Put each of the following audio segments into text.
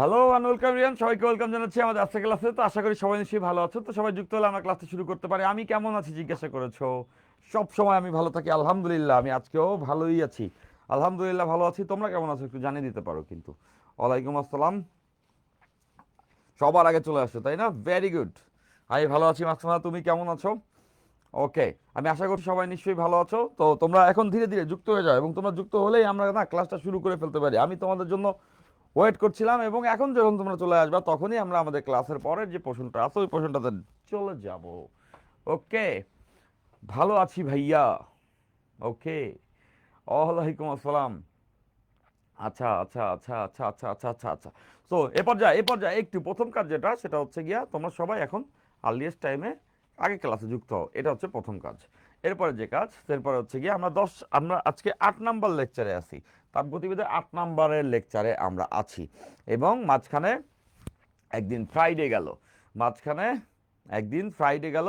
Hello and welcome Riyan, সবাইকে welcome জানাচ্ছি আমাদের আজকের ক্লাসে। তো আশা করি সবাই নিশ্চয়ই ভালো আছো। তো সবাই যুক্ত হলে আমরা ক্লাসটা শুরু করতে পারি। আমি কেমন আছি জিজ্ঞাসা করেছো। সব সময় আমি ভালো থাকি আলহামদুলিল্লাহ। আমি আজকেও ভালোই আছি, আলহামদুলিল্লাহ ভালো আছি। তোমরা কেমন আছো একটু জানিয়ে দিতে পারো কিন্তু। ওয়ালাইকুম আসসালাম, সবার আগে চলে আসছো তাই না? Very good. আমি ভালো আছি মাসুমা, তুমি কেমন আছো? ওকে, আমি আশা করি সবাই নিশ্চয়ই ভালো আছো। তো তোমরা এখন ধীরে ধীরে যুক্ত হয়ে যাও এবং তোমরা যুক্ত হলেই আমরা না ক্লাসটা শুরু করে ফেলতে পারি। আমি তোমাদের জন্য ওয়েট করছিলাম এবং এখন যখন তোমরা চলে আসবা তখনই আমরা আমাদের ক্লাসের পরের যে পোর্শনটা আছে ওই পোর্শনটাতে চলে যাব। ওকে, ভালো আছি ভাইয়া। ওকে, ওয়ালাইকুম আসসালাম। আচ্ছা আচ্ছা আচ্ছা আচ্ছা আচ্ছা আচ্ছা আচ্ছা আচ্ছা। তো এ পর্যায়ে একটু প্রথম কাজ যেটা সেটা হচ্ছে গিয়া তোমরা সবাই এখন আর্লিয়েস্ট টাইমে আগে ক্লাসে যুক্ত হও, এটা হচ্ছে প্রথম কাজ। এরপরে যে কাজ এরপরে হচ্ছে গিয়ে আমরা আজকে 8 নাম্বার লেকচারে আছি। তাপগতিবিদের 8 নাম্বারের লেকচারে আমরা আছি এবং মাঝখানে একদিন ফ্রাইডে গেল, মাঝখানে একদিন ফ্রাইডে গেল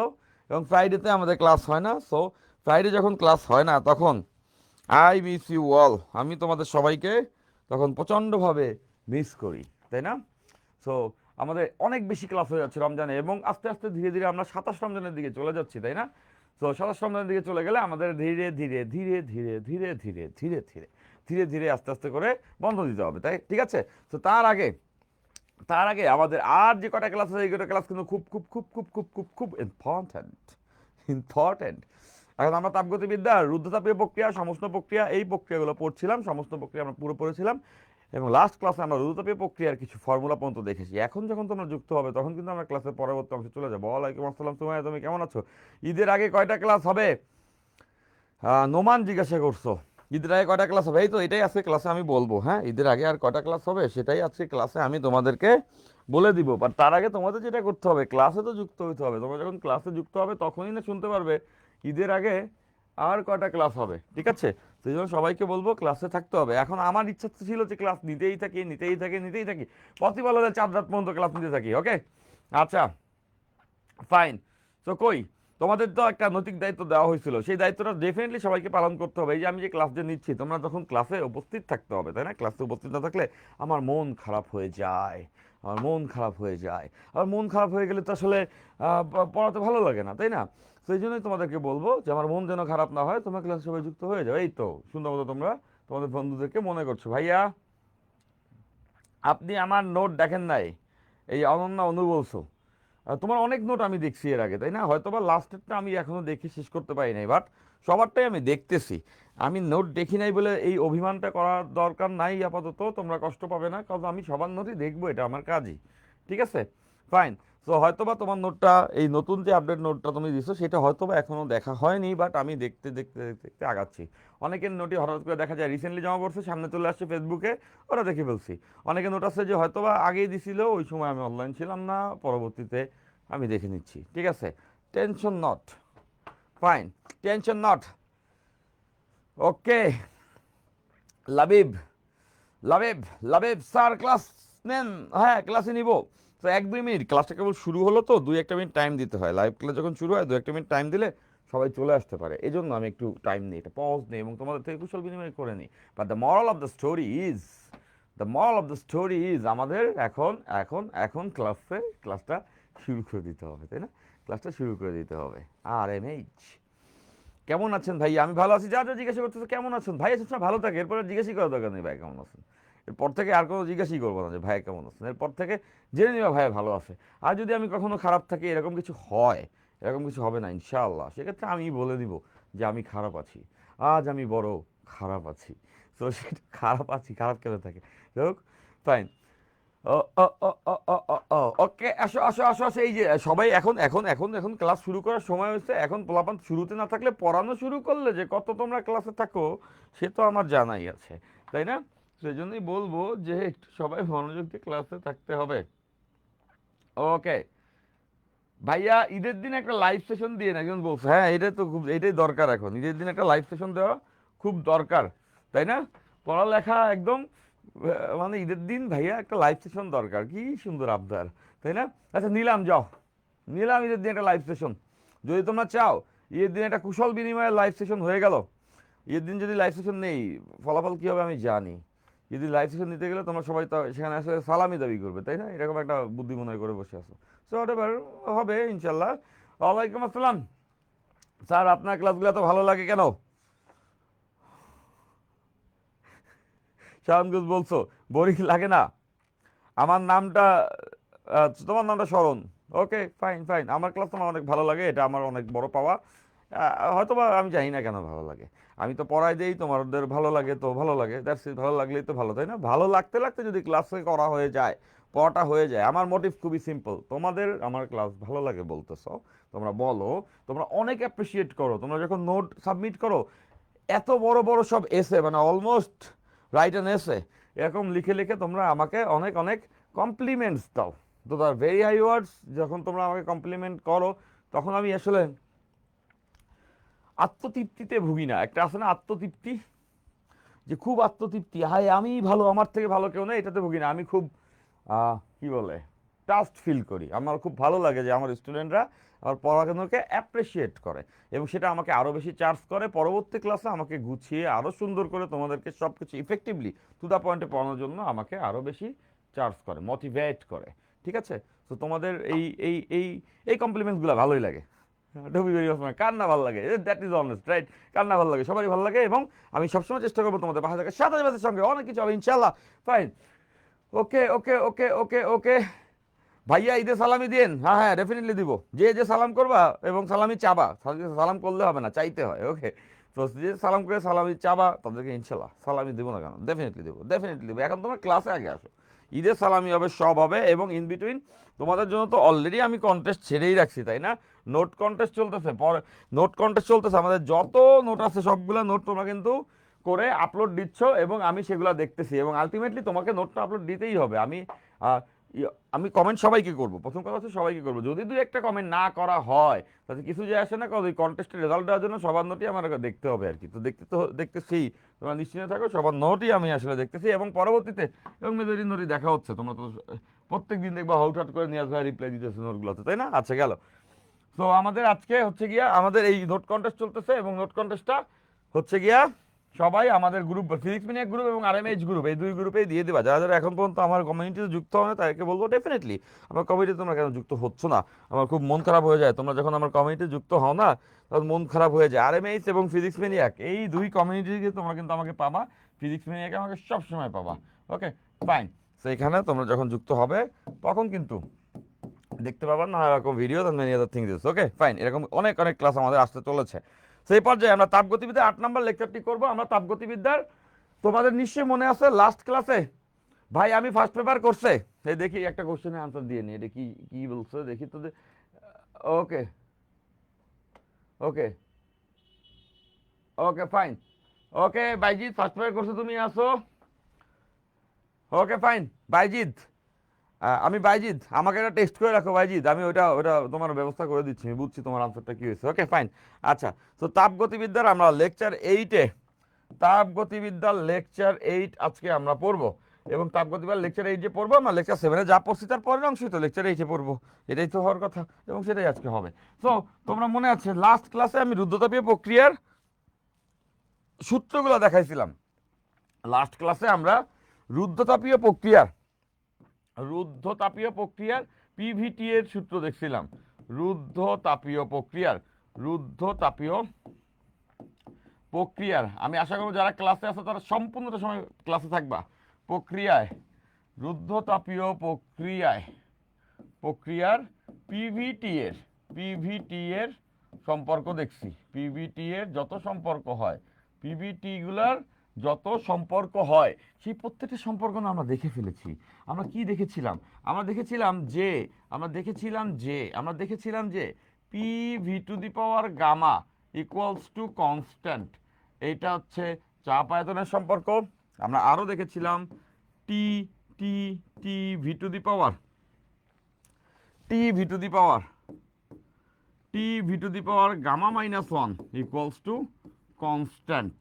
এবং ফ্রাইডেতে আমাদের ক্লাস হয় না। সো ফ্রাইডে যখন ক্লাস হয় না তখন আই মিস ইউ অল, আমি তোমাদের সবাইকে তখন প্রচণ্ডভাবে মিস করি, তাই না? সো আমাদের অনেক বেশি ক্লাস হয়ে যাচ্ছে রমজানে এবং আস্তে আস্তে ধীরে ধীরে আমরা 27 রমজানের দিকে চলে যাচ্ছি, তাই না? তো 27 রমজানের দিকে চলে গেলে আমাদের ধীরে ধীরে ধীরে ধীরে ধীরে ধীরে ধীরে ধীরে ধীরে ধীরে আস্তে আস্তে করে বন্ধ দিতে হবে, তাই ঠিক আছে? তো তার আগে আমাদের আর যে কটা ক্লাস আছে এই কটা ক্লাস কিন্তু খুব খুব খুব খুব খুব খুব খুব ইম্পর্ট্যান্ট, ইম্পর্ট্যান্ট। এখন আমরা তাপগতিবিদ্যা, রুদ্ধতাপীয় প্রক্রিয়া, সমস্ত প্রক্রিয়া, এই প্রক্রিয়াগুলো পড়ছিলাম। সমস্ত প্রক্রিয়া আমরা পুরো পড়েছিলাম এবং লাস্ট ক্লাসে আমরা রুদ্ধতাপীয় প্রক্রিয়ার কিছু ফর্মুলা পর্যন্ত দেখেছি। এখন যখন তোমরা যুক্ত হবে তখন কিন্তু আমরা ক্লাসের পরবর্তী অংশে চলে যাবো। ওয়ালাইকুম আসসালাম সুমাইয়া, তুমি কেমন আছো? ঈদের আগে কয়টা ক্লাস হবে? নোমান জিজ্ঞাসা করছো ঈদের আগে কয়টা ক্লাস হবে। এই তো এটাই আজকে ক্লাসে আমি বলবো। হ্যাঁ, ঈদের আগে আর কয়টা ক্লাস হবে সেটাই আজকে ক্লাসে আমি তোমাদেরকে বলে দিব। বাট তার আগে তোমাদের যেটা করতে হবে, ক্লাসে তো যুক্ত হইতে হবে। তোমরা যখন ক্লাসে যুক্ত হবে তখনই না শুনতে পারবে ঈদের আগে আর কয়টা ক্লাস হবে, ঠিক আছে? সেই জন্য সবাইকে বলবো ক্লাসে থাকতে হবে। এখন আমার ইচ্ছা তো ছিল যে ক্লাস নিতেই থাকি নিতেই থাকি নিতেই থাকি, পসিবল হলে 4 রাত পর্যন্ত ক্লাস নিতে থাকি। ওকে, আচ্ছা, ফাইন। তো কই, তোমাদের তো একটা নৈতিক দায়িত্ব দেওয়া হয়েছিল, সেই দায়িত্বটা ডেফিনেটলি সবাইকে পালন করতে হবে। এই যে আমি যে ক্লাস যে নিচ্ছি, তোমরা যখন ক্লাসে উপস্থিত থাকতে হবে, তাই না? ক্লাসে উপস্থিত না থাকলে আমার মন খারাপ হয়ে যায়, আমার মন খারাপ হয়ে যায়। আর মন খারাপ হয়ে গেলে তো আসলে পড়াতে ভালো লাগে না, তাই না? সেই জন্যই তোমাদেরকে বলবো যে আমার মন যেন খারাপ না হয়, তোমরা ক্লাসে সবাই যুক্ত হয়ে যাও। এই তো সুন্দর মতো তোমরা তোমাদের বন্ধুদেরকে মনে করছো। ভাইয়া, আপনি আমার নোট দেখেন নাই, এই অনন্যা অনু বলছো। তোমার অনেক নোট আমি দেখছি এর আগে, তাই না? হয়তো বা লাস্টেরটা আমি এখনো দেখে শেষ করতে পারি নাই, বাট সবারটাই আমি দেখতেছি। আমি নোট দেখি নাই বলে এই অভিমানটা করার দরকার নাই আপাতত, তোমরা কষ্ট পাবে না, কারণ আমি সবার নোটই দেখবো, এটা আমার কাজই। ঠিক আছে, ফাইন। তো হয়তোবা তোমার নোটটা, এই নতুন যে আপডেট নোটটা তুমি দিছো সেটা হয়তোবা এখনো দেখা হয়নি, বাট আমি দেখতে দেখতে দেখতে দেখতে আগাচ্ছি। অনেকের নোটই হঠাৎ করে দেখা যায় রিসেন্টলি জমা পড়ছে, সামনে চলে আসছে ফেসবুকে, ওরা দেখে ফেলছি। অনেকে নোট আছে যে হয়তোবা আগেই দিছিল, ওই সময় আমি অনলাইন ছিলাম না, পরবর্তীতে আমি দেখে নিচ্ছি। ঠিক আছে, tension not, fine, tension not. Okay, Labib, Labib, Labib sir class নেন? হ্যাঁ, ক্লাসে নিব। তো 1-2 মিনিট, ক্লাসটা কেবল শুরু হলো তো 2-1 মিনিট টাইম দিতে হয়। লাইভ ক্লাস যখন শুরু হয় 2-1 মিনিট টাইম দিলে সবাই চলে আসতে পারে, এই জন্য আমি একটু টাইম নিই, এটা পজ নিই এবং তোমাদের থেকে কুশল বিনিময় করে নিই। But the moral of the story is আমাদের এখন এখন এখন ক্লাসটা শুরু করে দিতে হবে, তাই না? ক্লাসটা শুরু করে দিতে হবে। আর এম এইচ, কেমন আছেন ভাই? আমি ভালো আছি। যা যা জিজ্ঞাসা করতেছে কেমন আছেন ভাই, সবসময় ভালো থাকে, এরপরে জিজ্ঞাসা করার দরকার নেই ভাই কেমন আছেন। এরপর থেকে আর কোনো জিজ্ঞাসাই করবো না যে ভাই কেমন আছেন, এরপর থেকে জেনে নিবা ভাই ভালো আছে। আর যদি আমি কখনো খারাপ থাকি, এরকম কিছু হয়, এরকম কিছু হবে না ইনশাআল্লাহ, সেক্ষেত্রে আমি বলে দিব যে আমি খারাপ আছি, আজ আমি বড় খারাপ আছি। তো সেটা খারাপ আছি, খারাপ কেন থাকে, হোক, ফাইন। ও ও ও ও ও ও ও, ওকে, আসো আসো আসো আসো। এই যে সবাই এখন এখন এখন এখন ক্লাস শুরু করার সময় হয়েছে। এখন পোলাপান শুরুতে না থাকলে পড়ানো শুরু করলে যে কত তোমরা ক্লাসে থাকো সে তো আমার জানাই আছে, তাই না? সেই জন্যই বলবো যে একটু সবাই মনোযোগ দিয়ে ক্লাসে থাকতে হবে। ওকে ভাইয়া, ঈদের দিন একটা লাইভ সেশন দিয়ে একজন বলছে, হ্যাঁ এটা তো খুব, এটাই দরকার, এখন ঈদের দিন একটা লাইভ সেশন দেওয়া খুব দরকার, তাই না? পড়ালেখা একদম মানে ঈদের দিন ভাইয়া একটা লাইভ সেশন দরকার, কি সুন্দর আবদার, তাই না? আচ্ছা নিলাম, যাও, নিলাম ঈদের দিন একটা লাইভ সেশন। যদি তোমরা চাও ঈদের দিন একটা কুশল বিনিময়ের লাইভ সেশন হয়ে গেল। ঈদের দিন যদি লাইভ সেশন নেই, ফলাফল কী হবে আমি জানি। কিন্তু লাইভ সেশন নিতে গেলে তোমরা সবাই তো সেখানে আসলে সালামি দাবি করবে, তাই না? এরকম একটা বুদ্ধি মনে করে বসে আছো। সো হোয়াটএভার হবে ইনশাল্লাহ। ওয়ালাইকুম আসসালাম স্যার, আপনার ক্লাসগুলো তো ভালো লাগে কেন? শাহানগুজ বলছো বোরিং লাগে না? আমার নামটা তোমার নামটা শরণ। ওকে, ফাইন ফাইন। আমার ক্লাস আমার অনেক ভালো লাগে, এটা আমার অনেক বড় পাওয়া। হয়তোবা আমি জানি না কেন ভালো লাগে। আমি তো পড়াই দেই, তোমাদের ভালো লাগে তো ভালো লাগে, দ্যাটস ইট। ভালো লাগলেই তো ভালো, তাই না? ভালো লাগতে লাগতে যদি ক্লাসে করা হয়ে যায়, পড়াটা হয়ে যায়, আমার মোটিভ খুবই সিম্পল। তোমাদের আমার ক্লাস ভালো লাগে বলতেছো, তোমরা বলো, তোমরা অনেক অ্যাপ্রিসিয়েট করো। তোমরা যখন নোট সাবমিট করো, এত বড় বড় সব এসে, মানে অলমোস্ট রাইট অ্যান এসে, এরকম লিখে লিখে তোমরা আমাকে অনেক অনেক কমপ্লিমেন্টস দাও। তো তার ভেরি হাই ওয়ার্ডস। যখন তোমরা আমাকে কমপ্লিমেন্ট করো, তখন আমি আসলে আত্মতৃপ্তিতে ভুগি না। একটা আছে না আত্মতৃপ্তি, যে খুব আত্মতৃপ্তি, হায় আমি ভালো, আমার থেকে ভালো কেউ নেই, এটাতে ভুগি না। আমি খুব কি বলে, ট্রাস্ট ফিল করি। আমার খুব ভালো লাগে যে আমার স্টুডেন্টরা আমার পড়াশোনাকে অ্যাপ্রিসিয়েট করে, এবং সেটা আমাকে আরও বেশি চার্জ করে পরবর্তী ক্লাসে আমাকে গুছিয়ে আরও সুন্দর করে তোমাদেরকে সব কিছু ইফেক্টিভলি টু দ্য পয়েন্টে পড়ানোর জন্য আমাকে আরও বেশি চার্জ করে, মোটিভেট করে। ঠিক আছে? তো তোমাদের এই এই এই এই কমপ্লিমেন্টসগুলো ভালোই লাগে। টু বি ভেরি অনেস্ট, কার না ভালো লাগে? That is honest, right? কার না ভালো লাগে? সবারই ভালো লাগে, এবং আমি সবসময় চেষ্টা করবো তোমাদের পাশে থাকার, সাথে সাথে সঙ্গে অনেক কিছু হবে ইনশাল্লাহ। Fine. Okay okay okay okay ওকে। ভাইয়া ঈদে সালামি দিন। হ্যাঁ হ্যাঁ, ডেফিনেটলি দিব। যে যে সালাম করবা এবং সালামি চাবা, সালাম করলে হবে না, চাইতে হয়। ওকে, তো যে সালাম করে সালামি চাবা তাদেরকে ইনশাল্লাহ সালামি দেবো না কেন, ডেফিনেটলি দেবো, ডেফিনেটলি দেবো। এখন তোমার ক্লাসে আগে আসো, ঈদের সালামি হবে, সব হবে। এবং ইন বিটুইন তোমাদের জন্য তো অলরেডি আমি কন্টেস্ট ছেড়েই রাখছি, তাই না? নোট কন্টেস্ট চলতেছে, পরে নোট কন্টেস্ট চলতেছে। আমাদের যত নোট আছে সবগুলো নোট তোমরা কিন্তু করে আপলোড দিচ্ছ, এবং আমি সেগুলো দেখতেছি, এবং আলটিমেটলি তোমাকে নোটটা আপলোড দিতেই হবে। আমি কমেন্ট সবাইকে করব, প্রথম কথা হচ্ছে সবাইকে করব। যদি দুই একটা কমেন্ট না করা হয় তাতে কিছু যায় আসে না, কারণ ওই কন্টেস্টের রেজাল্ট দেওয়ার জন্য সবার নোটই আমার দেখতে হবে আর কি। তো দেখতেছি, তোমরা নিশ্চিন্ত থাকো, সবার নোটই আমি আসলে দেখতেছি, এবং পরবর্তীতে এবং মেজরিটি নোটই দেখা হচ্ছে। তোমরা তো প্রত্যেক দিন দেখবা হুটহাট করে নিয়ে আসবে, রিপ্লাই দিতেছে নোটগুলোতে, তাই না? আচ্ছা, গেল। তো আমাদের আজকে হচ্ছে গিয়া আমাদের এই নোট কন্টেস্ট চলতেছে, এবং নোট কন্টেস্টটা হচ্ছে গিয়া সবাই আমাদের গ্রুপ, ফিজিক্স মিনিয়া গ্রুপ এবং আরএমএইচ গ্রুপ, এই দুই গ্রুপেই দিয়ে দেবা। যারা যারা এখন পর্যন্ত আমার কমিউনিটিতে যুক্ত হয় না তাদেরকে বলবো ডেফিনেটলি আমার কমিউনিটিতে তোমরা কেন যুক্ত হচ্ছ না? আমার খুব মন খারাপ হয়ে যায় তোমরা যখন আমার কমিউনিটিতে যুক্ত হও না, তখন মন খারাপ হয়ে যায়। আরএমএইচ এবং ফিজিক্স মিনিয়াক, এই দুই কমিউনিটিকে তোমরা কিন্তু আমাকে পাবা, ফিজিক্স মিনিয়াকে আমাকে সবসময় পাবা। ওকে, ফাইন। তো এখানে তোমরা যখন যুক্ত হবে তখন কিন্তু দেখতে পাবেন না এরকম ভিডিও, মেনি আদার থিংস। ওকে, ফাইন। এরকম অনেক অনেক ক্লাস আমাদের আসতে চলেছে। সেই পর্যায়ে আমরা তাপগতিবিদ্যার 8 নম্বর লেকচারটি করব। আমরা তাপগতিবিদ্যার, তোমাদের নিশ্চয়ই মনে আছে লাস্ট ক্লাসে ভাই আমি ফার্স্ট পেপার করছে, এই দেখি একটা কোশ্চেনের আনসার দিয়ে নি, এটা কি কি বলছে দেখি তো। ওকে ওকে ওকে, ফাইন। ওকে বাইজিৎ, ফার্স্ট পেপার করছো তুমি, আসো। ওকে, ফাইন। বাইজিৎ, আমি বাইজিদ, আমাকে একটা টেক্সট করে রাখো বাইজিদ, আমি ওটা ওটা তোমার ব্যবস্থা করে দিচ্ছি। আমি বুঝছি তোমার আনসারটা কী হয়েছে। ওকে, ফাইন। আচ্ছা, তো তাপগতিবিদ্যার আমরা লেকচার 8-এ, তাপগতিবিদ্যার লেকচার 8 আজকে আমরা পড়বো। এবং তাপগতিবিদ্যার লেকচার 8 যে পড়বো, আমরা লেকচার 7-এ যা পড়ছি তার পরের অংশই তো লেকচার 8-এ পড়বো। এটাই তো হওয়ার কথা, এবং সেটাই আজকে হবে। তো তোমরা মনে আছে লাস্ট ক্লাসে আমি রুদ্ধতাপীয় প্রক্রিয়ার সূত্রগুলো দেখাইছিলাম। লাস্ট ক্লাসে আমরা রুদ্ধতাপীয় প্রক্রিয়ার রুদ্ধতাপীয় প্রক্রিয়ার পিভিটি এর সূত্র দেখছিলাম। রুদ্ধতাপীয় প্রক্রিয়ার আমি আশা করব যারা ক্লাসে আছে তারা সম্পূর্ণটা সময় ক্লাসে থাকবা। রুদ্ধতাপীয় প্রক্রিয়ার পিভিটি এর সম্পর্ক দেখছি। পিভিটি এর যত সম্পর্ক হয়, পিভিটি গুলার যত সম্পর্ক হয়, সেই প্রত্যেকটা সম্পর্ক না আমরা দেখে ফেলেছি। আমরা কি দেখেছিলাম? আমরা দেখেছিলাম যে P V two the power gamma equals to constant, এইটা হচ্ছে চাপ আয়তনের সম্পর্ক। আমরা আরও দেখেছিলাম T T T V two the power gamma minus 1 equals to constant.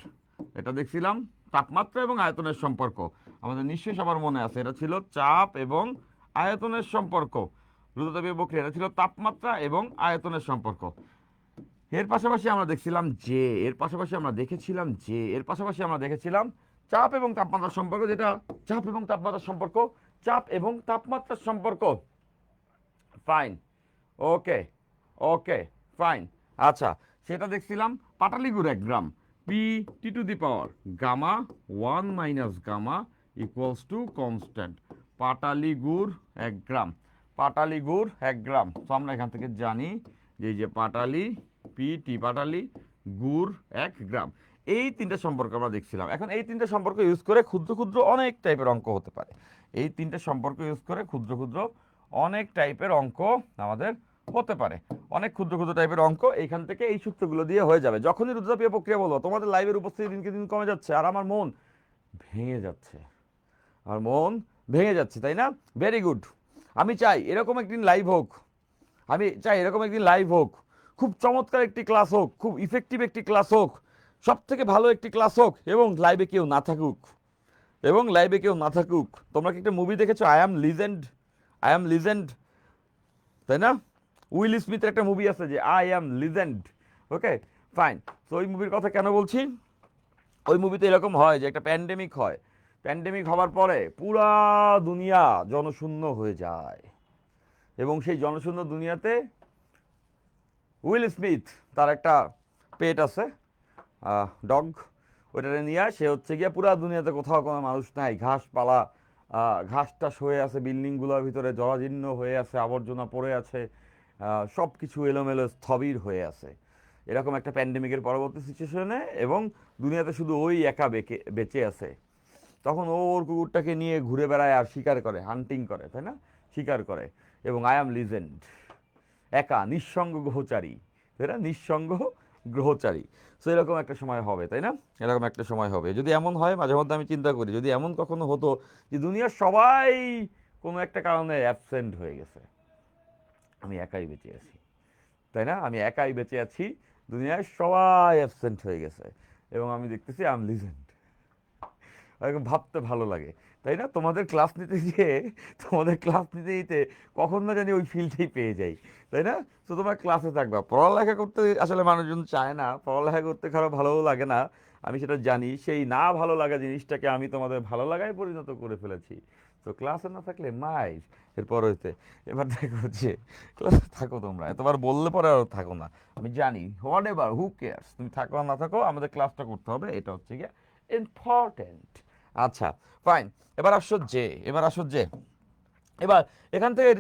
এটা দেখছিলাম তাপমাত্রা এবং আয়তনের সম্পর্ক। আমাদের নিশ্চয়ই সবার মনে আছে, এটা ছিল চাপ এবং আয়তনের সম্পর্ক। রুদ্ধতাপীয় প্রক্রিয়া, এটা ছিল তাপমাত্রা এবং আয়তনের সম্পর্ক। এর পাশাপাশি আমরা দেখেছিলাম চাপ এবং তাপমাত্রার সম্পর্ক, যেটা চাপ এবং তাপমাত্রার সম্পর্ক, চাপ এবং তাপমাত্রার সম্পর্ক। Fine, okay okay, fine. আচ্ছা, সেটা দেখছিলাম। পাটালি গুড় 1 গ্রাম, P T to the power gamma 1 minus gamma equals to constant. পাটালি গুড় 1 গ্রাম, পাটালি গুড় 1 গ্রাম। তো আমরা এখান থেকে জানি যে এই যে পাটালি, পি টি পাটালি, গুড় 1 গ্রাম। এই তিনটা সম্পর্ক আমরা দেখছিলাম। এখন এই তিনটা সম্পর্ক ইউজ করে ক্ষুদ্র ক্ষুদ্র অনেক টাইপের অঙ্ক হতে পারে। এই তিনটা সম্পর্ক ইউজ করে ক্ষুদ্র ক্ষুদ্র অনেক টাইপের অঙ্ক আমাদের হতে পারে। অনেক ক্ষুদ্র ক্ষুদ্র টাইপের অঙ্ক এইখান থেকে এই সূত্রগুলো দিয়ে হয়ে যাবে। যখনই রুদ্রাপিয়া প্রক্রিয়া বলবো, তোমাদের লাইভের উপস্থিতি দিনকে দিন কমে যাচ্ছে, আর আমার মন ভেঙে যাচ্ছে, আমার মন ভেঙে যাচ্ছে, তাই না? Very good. আমি চাই এরকম একদিন লাইভ হোক, আমি চাই এরকম একদিন লাইভ হোক, খুব চমৎকার একটি ক্লাস হোক, খুব ইফেক্টিভ একটি ক্লাস হোক, সব থেকে ভালো একটি ক্লাস হোক, এবং লাইভে কেউ না থাকুক, এবং লাইভে কেউ না থাকুক। তোমরা কি একটা মুভি দেখেছো, I am legend? I am legend, তাই না? উইল স্মিথের একটা মুভি আছে যে I am legend. Okay, fine. তো ওই মুভির কথা কেন বলছি? ওই মুভিতে এরকম হয় যে একটা প্যান্ডেমিক হয়, প্যান্ডেমিক হওয়ার পরে পুরা দুনিয়া জনশূন্য হয়ে যায়, এবং সেই জনশূন্য দুনিয়াতে উইল স্মিথ, তার একটা পেট আছে, ডগ, ওইটারে নিয়ে সে হচ্ছে গিয়ে পুরা দুনিয়াতে কোথাও কোনো মানুষ নাই, ঘাসপালা, ঘাস টাস হয়ে আছে, বিল্ডিংগুলোর ভিতরে জরাজীর্ণ হয়ে আছে, আবর্জনা পড়ে আছে, সব কিছু এলোমেলো স্থবির হয়ে আছে, এরকম একটা প্যান্ডেমিকের পরবর্তী সিচুয়েশনে, এবং দুনিয়াতে শুধু ওই একা বেঁচে আছে। তখন ও ওর কুকুরটাকে নিয়ে ঘুরে বেড়ায় আর শিকার করে, হান্টিং করে, তাই না? শিকার করে, এবং আই অ্যাম লিজেন্ড, একা নিঃসঙ্গ গ্রহচারী, তাই না? নিঃসঙ্গ গ্রহচারী। সো এরকম একটা সময় হবে, তাই না? এরকম একটা সময় হবে। যদি এমন হয়, মাঝে মধ্যে আমি চিন্তা করি, যদি এমন কখনো হতো যে দুনিয়ার সবাই কোনো একটা কারণে অ্যাবসেন্ট হয়ে গেছে, আমি একাই বেঁচে আছি, তাই না? আমি একাই বেঁচে আছি, দুনিয়ায় সবাই অ্যাবসেন্ট হয়ে গেছে, এবং আমি দেখতেছি আই এম লিজেন্ড। এরকম ভাবতে ভালো লাগে, তাই না? তোমাদের ক্লাস নিতে গিয়ে, তোমাদের ক্লাস নিতে নিতে কখন না জানি ওই ফিলটাই পেয়ে যাই, তাই না? তো তোমরা ক্লাসে থাকবা। পড়ালেখা করতে আসলে মানুষজন চায় না, পড়ালেখা করতে কারো ভালোও লাগে না, আমি সেটা জানি। সেই না ভালো লাগা জিনিসটাকে আমি তোমাদের ভালো লাগায় পরিণত করে ফেলেছি। তো ক্লাসে না থাকলে মাইর এরপর হইতে। এবার দেখো যে ক্লাসে থাকো, তোমরা এতবার বললে পরে আর থাকো না, আমি জানি। হোয়াট এভার, হু কেয়ার্স, তুমি থাকো আর না থাকো, আমাদের ক্লাসটা করতে হবে, এটা হচ্ছে গিয়ে ইম্পর্টেন্ট। আচ্ছা, ফাইন। এবার আসো যে, এবার এখান থেকে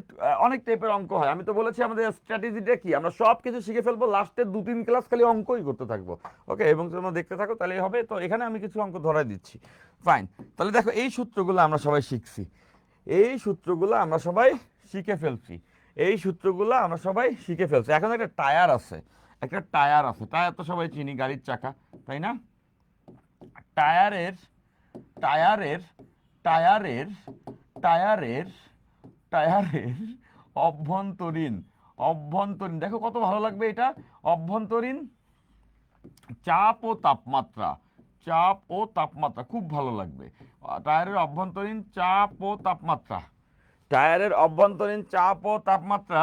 অনেক টাইপের অঙ্ক হয়। আমি তো বলেছি আমাদের স্ট্র্যাটেজিটা কি, আমরা সব কিছু শিখে ফেলবো, লাস্টের 2-3 ক্লাস খালি অঙ্কই করতে থাকবো। ওকে, এবং তোমরা দেখতে থাকো, তাহলেই হবে। তো এখানে আমি কিছু অঙ্ক ধরাই দিচ্ছি। ফাইন, তাহলে দেখো এই সূত্রগুলো আমরা সবাই শিখছি, এই সূত্রগুলো আমরা সবাই শিখে ফেলছি, এই সূত্রগুলো আমরা সবাই শিখে ফেলছি। এখন একটা টায়ার আছে, একটা টায়ার আছে, টায়ার তো সবাই চিনি, গাড়ির চাকা, তাই না? টায়ারের টায়ারের টায়ারের টায়ারের টায়ারের অভ্যন্তরীণ, অভ্যন্তরীণ, দেখো কত ভালো লাগবে এটা, অভ্যন্তরীণ চাপ ও তাপমাত্রা, চাপ ও তাপমাত্রা খুব ভালো লাগবে। টায়ারের অভ্যন্তরীণ চাপ ও তাপমাত্রা, টায়ারের অভ্যন্তরীণ চাপ ও তাপমাত্রা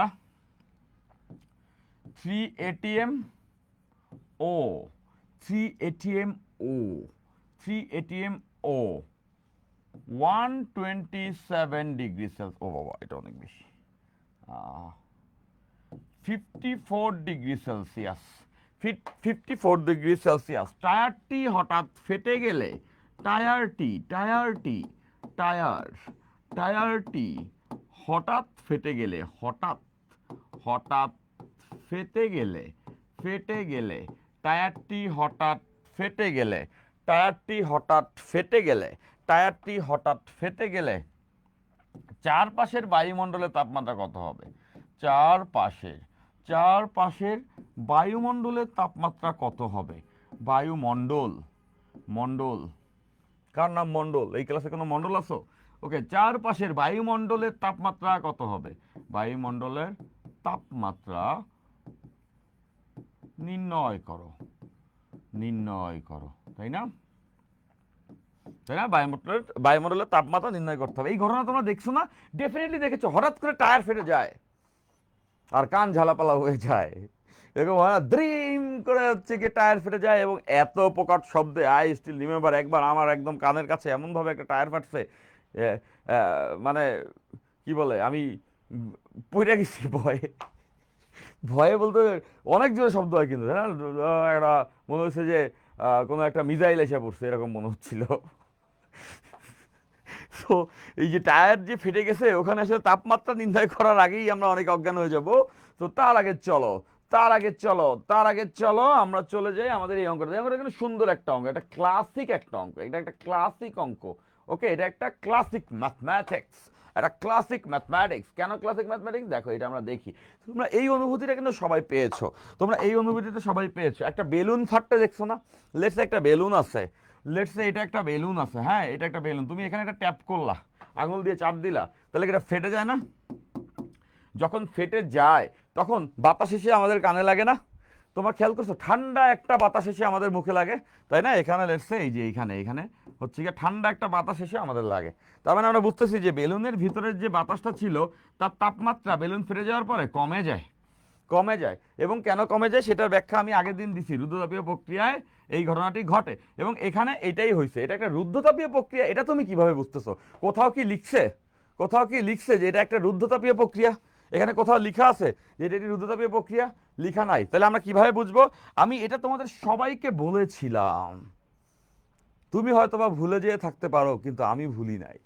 3 atm ও 3 atm ও 3 atm ও 127 ডিগ্রি সেলসিয়াস। ও বাবা, এটা অনেক বেশি। 54 ডিগ্রি সেলসিয়াস, 54 ডিগ্রি সেলসিয়াস। টায়ারটি হঠাৎ ফেটে গেলে, টায়ারটি টায়ারটি টায়ার টায়ারটি হঠাৎ ফেটে গেলে, হঠাৎ হঠাৎ ফেটে গেলে, ফেটে গেলে, টায়ারটি হঠাৎ ফেটে গেলে, টায়ারটি হঠাৎ ফেটে গেলে, টায়ারটি হঠাৎ ফেটে গেলে চারপাশের বায়ুমণ্ডলের তাপমাত্রা কত হবে? চারপাশের চারপাশের বায়ুমণ্ডলের তাপমাত্রা কত হবে? বায়ুমণ্ডল, মণ্ডল, কার নাম মণ্ডল? এই ক্লাসে কোনো মণ্ডল আছো? ওকে, চারপাশের বায়ুমণ্ডলের তাপমাত্রা কত হবে? বায়ুমণ্ডলের তাপমাত্রা নির্ণয় করো, নির্ণয় করো, তাই না? তাই না? বায়ুমণ্ডলের তাপমাত্রা নির্ণয় করতে হবে। এই ঘটনা তোমরা দেখছো না? ডেফিনেটলি দেখেছো, হঠাৎ করে টায়ার ফেটে যায় আর কান ঝালাপালা হয়ে যায়, এরকম হয় না, ড্রিম করে হচ্ছে কি টায়ার ফেটে যায়, এবং এত প্রকার শব্দে আই স্টিল রিমেম্বার একবার আমার একদম কানের কাছে এমন ভাবে একটা টায়ার ফাটছে, এ, মানে কি বলে আমি পড়ে গেছি ভয়ে। ভয়ে বলতে অনেক জোরে শব্দ হয় কিন্তু, হ্যাঁ, একটা মনে হচ্ছে যে কোনো একটা মিসাইল এসে পড়ছে এরকম মনে হচ্ছিল। তো এই যে টায়ার যে ফেটে গেছে ওখানে আসলে তাপমাত্রা নির্ণয় করার আগেই আমরা অনেক অজ্ঞান হয়ে যাব। তো তার আগে চলো আমরা চলে যাই আমাদের এই অঙ্কটা। এই অঙ্কটা কিন্তু সুন্দর একটা অঙ্ক, এটা ক্লাসিক একটা অঙ্ক, এটা একটা ক্লাসিক অঙ্ক। ওকে, এটা একটা ক্লাসিক ম্যাথমেটিক্স, একটা ক্লাসিক ম্যাথমেটিক্স। কেন ক্লাসিক ম্যাথমেটিক্স দেখো, এটা আমরা দেখি। তোমরা এই অনুভূতিটা কিন্তু সবাই পেয়েছো, তোমরা এই অনুভূতিটা সবাই পেয়েছো। একটা বেলুন ফাটতে দেখছো না? লেটস একটা বেলুন আছে, লেটস সে এটা একটা বেলুন আছে, হ্যাঁ এটা একটা বেলুন, তুমি এখানে একটা ট্যাপ করলা, আঙুল দিয়ে চাপ দিলা, তাহলে কি এটা ফেটে যায় না? যখন ফেটে যায় তখন বাতাস এসে আমাদের কানে লাগে না? তোমার খেয়াল করছো ঠান্ডা একটা বাতাস এসে আমাদের মুখে লাগে, তাই না? এখানে লেটস এই যে এইখানে এখানে হচ্ছে কি ঠান্ডা একটা বাতাস এসে আমাদের লাগে। তার মানে আমরা বুঝতেছি যে বেলুনের ভিতরের যে বাতাসটা ছিল তার তাপমাত্রা বেলুন ফেটে যাওয়ার পরে কমে যায়, কমে যায়। এবং কেন কমে যায় সেটার ব্যাখ্যা আমি আগের দিন দিছি, রুদ্ধতাপীয় প্রক্রিয়ায় এই ঘটনাটি ঘটে। এবং এখানে এটাই হয়েছে, এটা একটা রুদ্ধতাপীয় প্রক্রিয়া। এটা তুমি কিভাবে বুঝতেছো? কোথাও কি লিখছে, কোথাও কি লিখছে যে এটা একটা রুদ্ধতাপীয় প্রক্রিয়া? এখানে কোথাও লিখা আছে যে এটা একটি রুদ্ধতাপীয় প্রক্রিয়া? লিখা নাই। তাহলে আমরা কিভাবে বুঝবো? আমি এটা তোমাদের সবাইকে বলেছিলাম, তুমি হয়তো বা ভুলে যেয়ে থাকতে পারো কিন্তু আমি ভুলি নাই।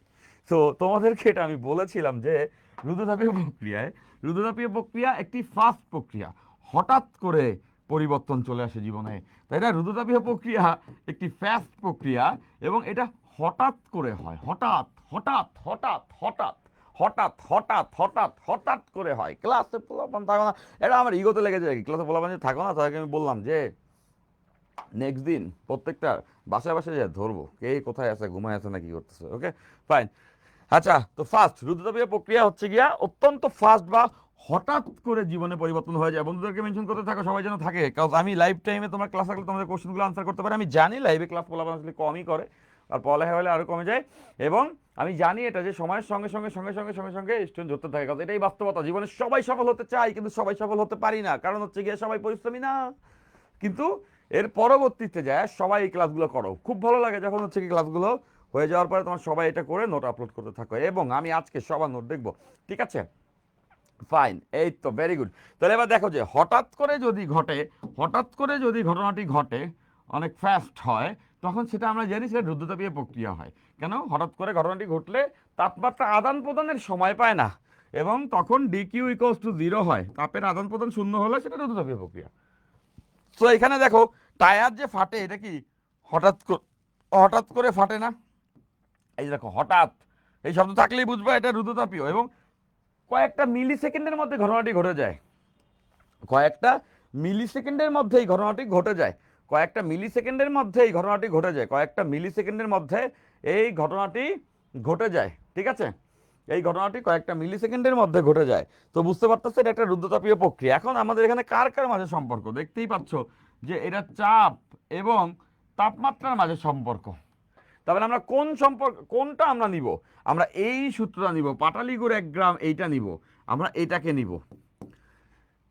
তো তোমাদেরকে এটা আমি বলেছিলাম যে রুদ্ধতাপীয় প্রক্রিয়ায়, রুদ্ধতাপীয় প্রক্রিয়া একটি ফাস্ট প্রক্রিয়া, হঠাৎ করে পরিবর্তন চলে আসে জীবনে। তাই না? রুদ্ধতাপীয় প্রক্রিয়া একটি ফাস্ট প্রক্রিয়া এবং এটা হঠাৎ করে হয়, হঠাৎ হঠাৎ হঠাৎ হঠাৎ হঠাৎ হঠাৎ হঠাৎ হঠাৎ করে হয়। ক্লাসে পোলাপান থাকো না, এটা আমার ইগোতে লেগে যায়। ক্লাসে পোলাপান যে থাকো না, তাদেরকে আমি বললাম যে নেক্সট দিন প্রত্যেকটা বাসায় বাসায় যা ধরবো কে কোথায় আছে, ঘুমায় আছে না কি করতেছে। ওকে, ফাইন। আচ্ছা, তো ফার্স্ট রুদ্ধতাপীয় প্রক্রিয়া হচ্ছে গিয়া অত্যন্ত ফাস্ট বা হঠাৎ করে জীবনে পরিবর্তন হয়ে যায়। বন্ধুদেরকে মেনশন করতে থাকো, সবাই যেন থাকে, কারণ আমি লাইভ টাইমে তোমার ক্লাস থাকলে তোমাদের কোশ্চেনগুলো আনসার করতে পারি। আমি জানি লাইভে ক্লাস পোলাপান আসলে কমই করে, আর পড়ালেখা হলে আরও কমে যায়। এবং আমি জানি এটা যে সময়ের সঙ্গে সঙ্গে সঙ্গে সঙ্গে সঙ্গে সঙ্গে স্টুডেন্ট ধরতে থাকে, কারণ এটাই বাস্তবতা। জীবনে সবাই সফল হতে চাই কিন্তু সবাই সফল হতে পারি না, কারণ হচ্ছে গিয়ে সবাই পরিশ্রমী না। কিন্তু এর পরবর্তীতে যায় সবাই এই ক্লাসগুলো করো, খুব ভালো লাগে যখন হচ্ছে কি ক্লাসগুলো হয়ে যাওয়ার পরে তোমার সবাই এটা করে নোট আপলোড করতে থাকো, এবং আমি আজকে সবার নোট দেখবো। ঠিক আছে, ফাইন, এই তো ভেরি গুড। তাহলে এবার দেখো যে হঠাৎ করে যদি ঘটে, হঠাৎ করে যদি ঘটনাটি ঘটে, অনেক ফাস্ট হয়, তখন সেটা আমরা জানি সেটা রুদ্ধতাপীয় প্রক্রিয়া হয়। কেন? হঠাৎ করে ঘটনাটি ঘটলে তাপমাত্রা আদান প্রদানের সময় পায় না, এবং তখন ডিকিউ ইকুয়ালস টু 0 হয়, তাপের আদান প্রদান শূন্য হলে সেটা রুদ্ধতাপীয় প্রক্রিয়া। তো এখানে দেখো টায়ার যে ফাটে এটা কি হঠাৎ করে ফাটে না? এই যে দেখো হঠাৎ, এই শব্দ থাকলেই বুঝবা এটা রুদ্ধতাপীয়, এবং কয়েকটা মিলি সেকেন্ডের মধ্যে ঘটনাটি ঘটে যায়, কয়েকটা মিলি সেকেন্ডের মধ্যে এই ঘটনাটি ঘটে যায়, কয়েকটা মিলি সেকেন্ডের মধ্যে এই ঘটনাটি ঘটে যায়, কয়েকটা মিলি সেকেন্ডের মধ্যে এই ঘটনাটি ঘটে যায়। ঠিক আছে, এই ঘটনাটি কয়েকটা মিলি সেকেন্ডের মধ্যে ঘটে যায়। তো বুঝতে পারতেছে এটা একটা রুদ্ধতাপীয় প্রক্রিয়া। এখন আমাদের এখানে কার কার মাঝে সম্পর্ক দেখতেই পাচ্ছ যে এটা চাপ এবং তাপমাত্রার মাঝে সম্পর্ক। তাহলে আমরা কোন সম্পর্ক, কোনটা আমরা নিব? আমরা এই সূত্রটা নিব, পাটালিগুড় 1 গ্রাম এইটা নিব, আমরা এটাকে নিব।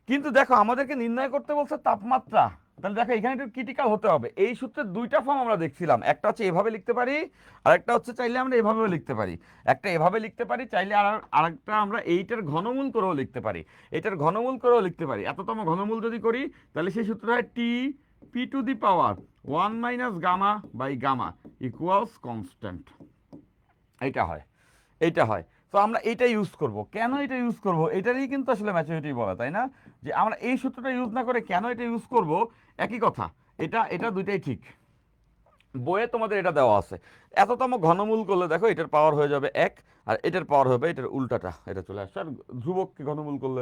কিন্তু দেখো আমাদেরকে নির্ণয় করতে বলছে তাপমাত্রা, তাহলে দেখো এখানে একটু ক্রিটিক্যাল হতে হবে। এই সূত্রের দুইটা ফর্ম আমরা দেখছিলাম, একটা হচ্ছে এভাবে লিখতে পারি, আর একটা হচ্ছে চাইলে আমরা এভাবেও লিখতে পারি। একটা এভাবে লিখতে পারি, চাইলে আরেকটা আমরা এইটার ঘনমূল করেও লিখতে পারি, এইটার ঘনমূল করেও লিখতে পারি। এততম ঘনমূল যদি করি তাহলে সেই সূত্রটা হয় T P to the power 1 minus gamma by gamma equals constant. এইটা হয়, এইটা হয়। তো আমরা এইটা ইউজ করব। কেন এটা ইউজ করব? এটারই কিন্তু আসলে ম্যাচুরিটি বলা, তাই না? যে আমরা এই সূত্রটা ইউজ না করে কেন এটা ইউজ করব? একই কথা, এটা এটা দুইটাই ঠিক। বইয়ে তোমাদের এটা দেওয়া আছে। এততম ঘনমূল করলে দেখো এটার পাওয়ার হয়ে যাবে 1, আর এটার পাওয়ার হবে এটার উল্টাটা, এটা চলে আসছে। আর ধ্রুবককে ঘনমূল করলে,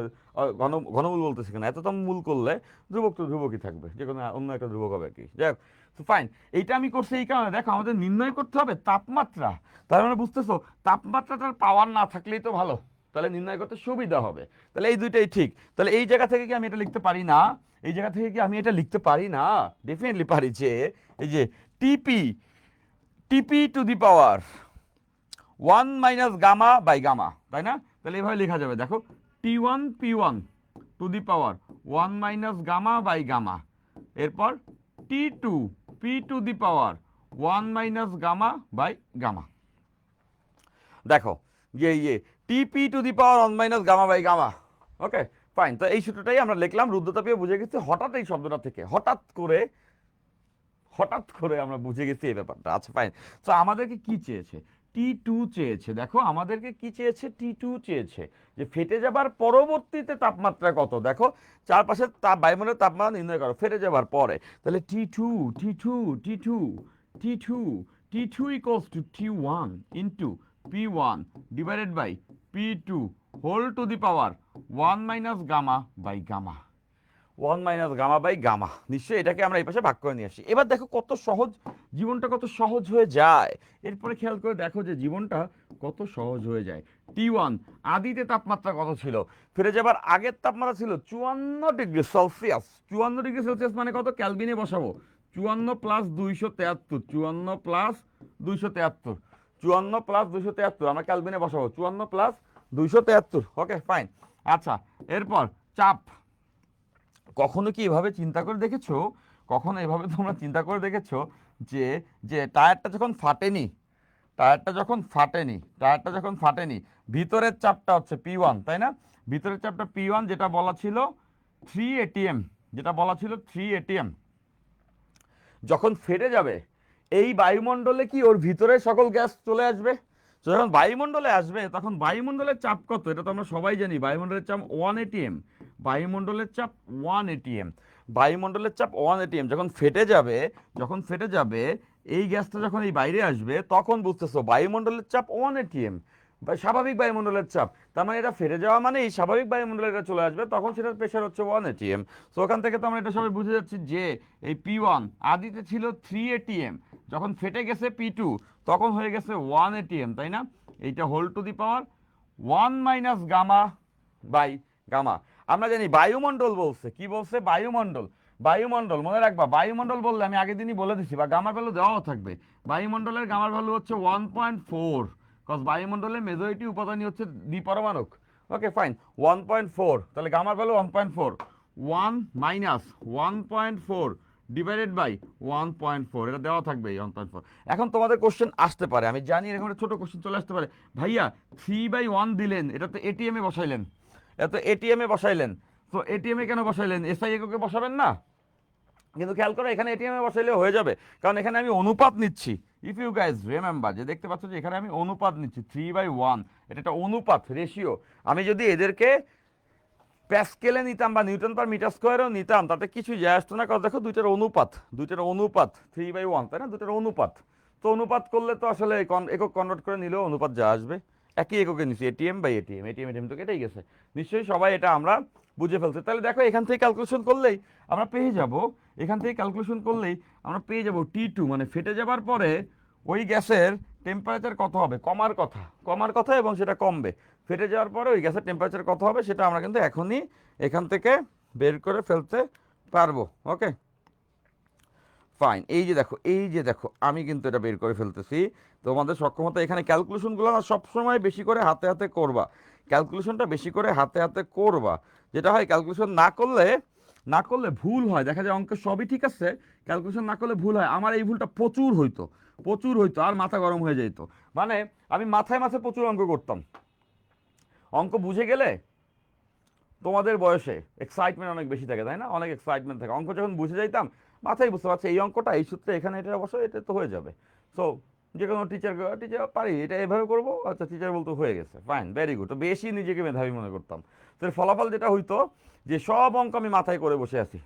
ঘনমূল বলতেছি কেন, এততম মূল করলে ধ্রুবক তো ধ্রুবকই থাকবে, যে কোনো অন্য একটা ধ্রুবক হবে আর কি। যাই হোক, তো ফাইন। এইটা আমি করছি এই কারণে, দেখো আমাদের নির্ণয় করতে হবে তাপমাত্রা। তার মানে বুঝতেছো তাপমাত্রাটার পাওয়ার না থাকলেই তো ভালো, তাহলে নির্ণয় করতে সুবিধা হবে। তাহলে এই দুইটাই ঠিক। তাহলে এই জায়গা থেকে কি আমি এটা লিখতে পারি না? এই জায়গা থেকে কি আমি এটা লিখতে পারি না? ডেফিনেটলি পারি। যে এই যে TP, TP to the power 1 minus gamma by gamma, তাই না? তাহলে এভাবে লেখা যাবে, দেখো T one P one to the power 1 minus gamma by gamma, এরপর T2 P to the power 1 minus gamma by gamma. দেখো TP to the power 1 minus gamma by gamma. Okay fine, তো এই সূত্রটাই আমরা লিখলাম, রুদ্রতাপীয় বুঝে গেছি হঠাৎ এই শব্দটা থেকে, হঠাৎ করে আমরা বুঝে গেছি এই ব্যাপারটা। আচ্ছা ফাইন, তো আমাদেরকে কি চেয়েছে? T2 চেয়েছে। দেখো আমাদেরকে কি চেয়েছে? T2 চেয়েছে, যে ফেটে যাবার পরবর্তীতে তাপমাত্রা কত। দেখো চারপাশে বায়ুমণ্ডলের তাপমাত্রা নির্ণয় করো ফেটে যাবার পরে, তাহলে T2 equals to T1 into P1 divided by P2 whole to the power 1 minus gamma by gamma, 1 minus gamma by gamma. নিশ্চয়ই এটাকে আমরা এই পাশে ভাগ করে নিয়ে আসি। এবার দেখো কত সহজ, জীবনটা কত সহজ হয়ে যায়। এরপরে খেয়াল করে দেখো যে জীবনটা কত সহজ হয়ে যায়। T1 আদিতে তাপমাত্রা কত ছিল? ফিরে যাবার আগের তাপমাত্রা ছিল 54 ডিগ্রি সেলসিয়াস। 54 ডিগ্রি সেলসিয়াস মানে কত? ক্যালভিনে বসাবো। 54 প্লাস 273, 54 প্লাস 273, 54 প্লাস 273 আমরা ক্যালভিনে বসাবো। 54 প্লাস 273। ওকে ফাইন। আচ্ছা এরপর চাপ। কখনো কি এভাবে চিন্তা করে দেখেছো, কখনো এভাবে তোমরা চিন্তা করে দেখেছো যে যে টায়ারটা যখন ফাটেনি ভিতরের চাপটা হচ্ছে P1, তাই না? ভিতরের চাপটা P1 যেটা বলা ছিল 3 atm, যখন ফেটে যাবে এই বায়ুমণ্ডলে কি ওর ভিতরে সকল গ্যাস চলে আসবে। যখন বায়ুমণ্ডলে আসবে তখন বায়ুমণ্ডলের চাপ কত? এটা তো আমরা সবাই জানি, বায়ুমণ্ডলের চাপ 1 atm, বায়ুমণ্ডলের চাপ 1 atm, বায়ুমণ্ডলের চাপ 1 atm। যখন ফেটে যাবে এই গ্যাসটা যখন এই বাইরে আসবে তখন বুঝতেছো বায়ুমণ্ডলের চাপ 1 atm, স্বাভাবিক বায়ুমণ্ডলের চাপ। তার মানে এটা ফেটে যাওয়া মানে এই স্বাভাবিক বায়ুমণ্ডলে এটা চলে আসবে, তখন সেটার প্রেশার হচ্ছে 1 atm। তো ওখান থেকে তো আমরা এটা সবাই বুঝে যাচ্ছি যে এই P1 আদিতে ছিল 3 atm, যখন ফেটে গেছে P2 তখন হয়ে গেছে 1 atm, তাই না? এইটা whole to the power 1 minus gamma by gamma. আমরা জানি বায়ুমণ্ডল বলছে, কি বলছে? বায়ুমণ্ডল মনে রাখবা, বায়ুমণ্ডল বললে আমি আগের দিনই বলে দিছি, বা গামার ভ্যালু দেওয়াও থাকবে। বায়ুমণ্ডলের গামার ভ্যালু হচ্ছে 1.4, কজ বায়ুমণ্ডলের মেজরিটি উপাদানই হচ্ছে দ্বিপরমাণুক। ওকে ফাইন, 1.4, তাহলে গামার ভ্যালু 1.4, 1 মাইনাস 1.4 ডিভাইডেড বাই 1.4, এটা দেওয়া থাকবে এই 1.4। এখন তোমাদের কোশ্চেন আসতে পারে, আমি জানি এরকম একটা ছোট কোশ্চেন চলে আসতে পারে, ভাইয়া 3/1 দিলেন, এটা তো এটিএমে বসাইলেন, তো এটিএমে কেন বসাইলেন? এসআই এককে বসাবেন না? কিন্তু খেয়াল করো এখানে এটিএমে বসাইলে হয়ে যাবে, কারণ এখানে আমি অনুপাত নিচ্ছি। ইফ ইউ গাইজ রিমেম্বার, যে দেখতে পাচ্ছ যে এখানে আমি অনুপাত নিচ্ছি 3/1, এটা একটা অনুপাত, রেশিও। আমি যদি এদেরকে প্যাসকেলে নিতাম বা নিউটন পার মিটার স্কোয়ারেও নিতাম তাতে কিছু যায় আসতো না, কারণ দেখো দুইটার অনুপাত 3/1, তাই না? দুইটার অনুপাত, তো অনুপাত করলে তো আসলে একক কনভার্ট করে নিলেও অনুপাত যা আসবে একই এককে নিচ্ছি, এটিএম বাই এটিএম তো কেটেই গেছে। নিশ্চয়ই সবাই এটা আমরা বুঝে ফেলছি। তাহলে দেখো এখান থেকে ক্যালকুলেশন করলেই আমরা পেয়ে যাব T2, মানে ফেটে যাবার পরে ওই গ্যাসের টেম্পারেচার কত হবে, কমার কথা এবং সেটা কমবে। ফেটে যাওয়ার পরে ওই গ্যাসের টেম্পারেচার কত হবে সেটা আমরা কিন্তু এখনই এখান থেকে বের করে ফেলতে পারবো। ওকে ফাইন, এই যে দেখো আমি কিন্তু এটা বের করে ফেলতেছি। তোমাদের সক্ষমতা এখানে ক্যালকুলেশনগুলো না সবসময় বেশি করে হাতে করবা, ক্যালকুলেশনটা বেশি করে হাতে করবা। যেটা হয় ক্যালকুলেশন না করলে ভুল হয়, দেখা যায় অঙ্কের সবই ঠিক আছে, ক্যালকুলেশন না করলে ভুল হয়। আমার এই ভুলটা প্রচুর হইতো, আর মাথা গরম হয়ে যেত। মানে আমি মাথায় প্রচুর অঙ্ক করতাম। অঙ্ক বুঝে গেলে তোমাদের বয়সে এক্সাইটমেন্ট অনেক বেশি থাকে, তাই না? অনেক এক্সাইটমেন্ট থাকে। অঙ্ক যখন বুঝে যাইতাম মাথায় বুঝতে পারছি এই অঙ্কটা এই সূত্রে এখানে এটা অবশ্য এটা তো হয়ে যাবে। সো যে কোনো টিচার পারি এটা এভাবে করবো, আচ্ছা টিচার বলতে হয়ে গেছে, ফাইন, ভেরি গুড। তো বেশি নিজেকে মেধাবী মনে করতাম। তো এর ফলাফল যেটা হইতো যে সব অঙ্ক আমি মাথায় করে বসে আছি।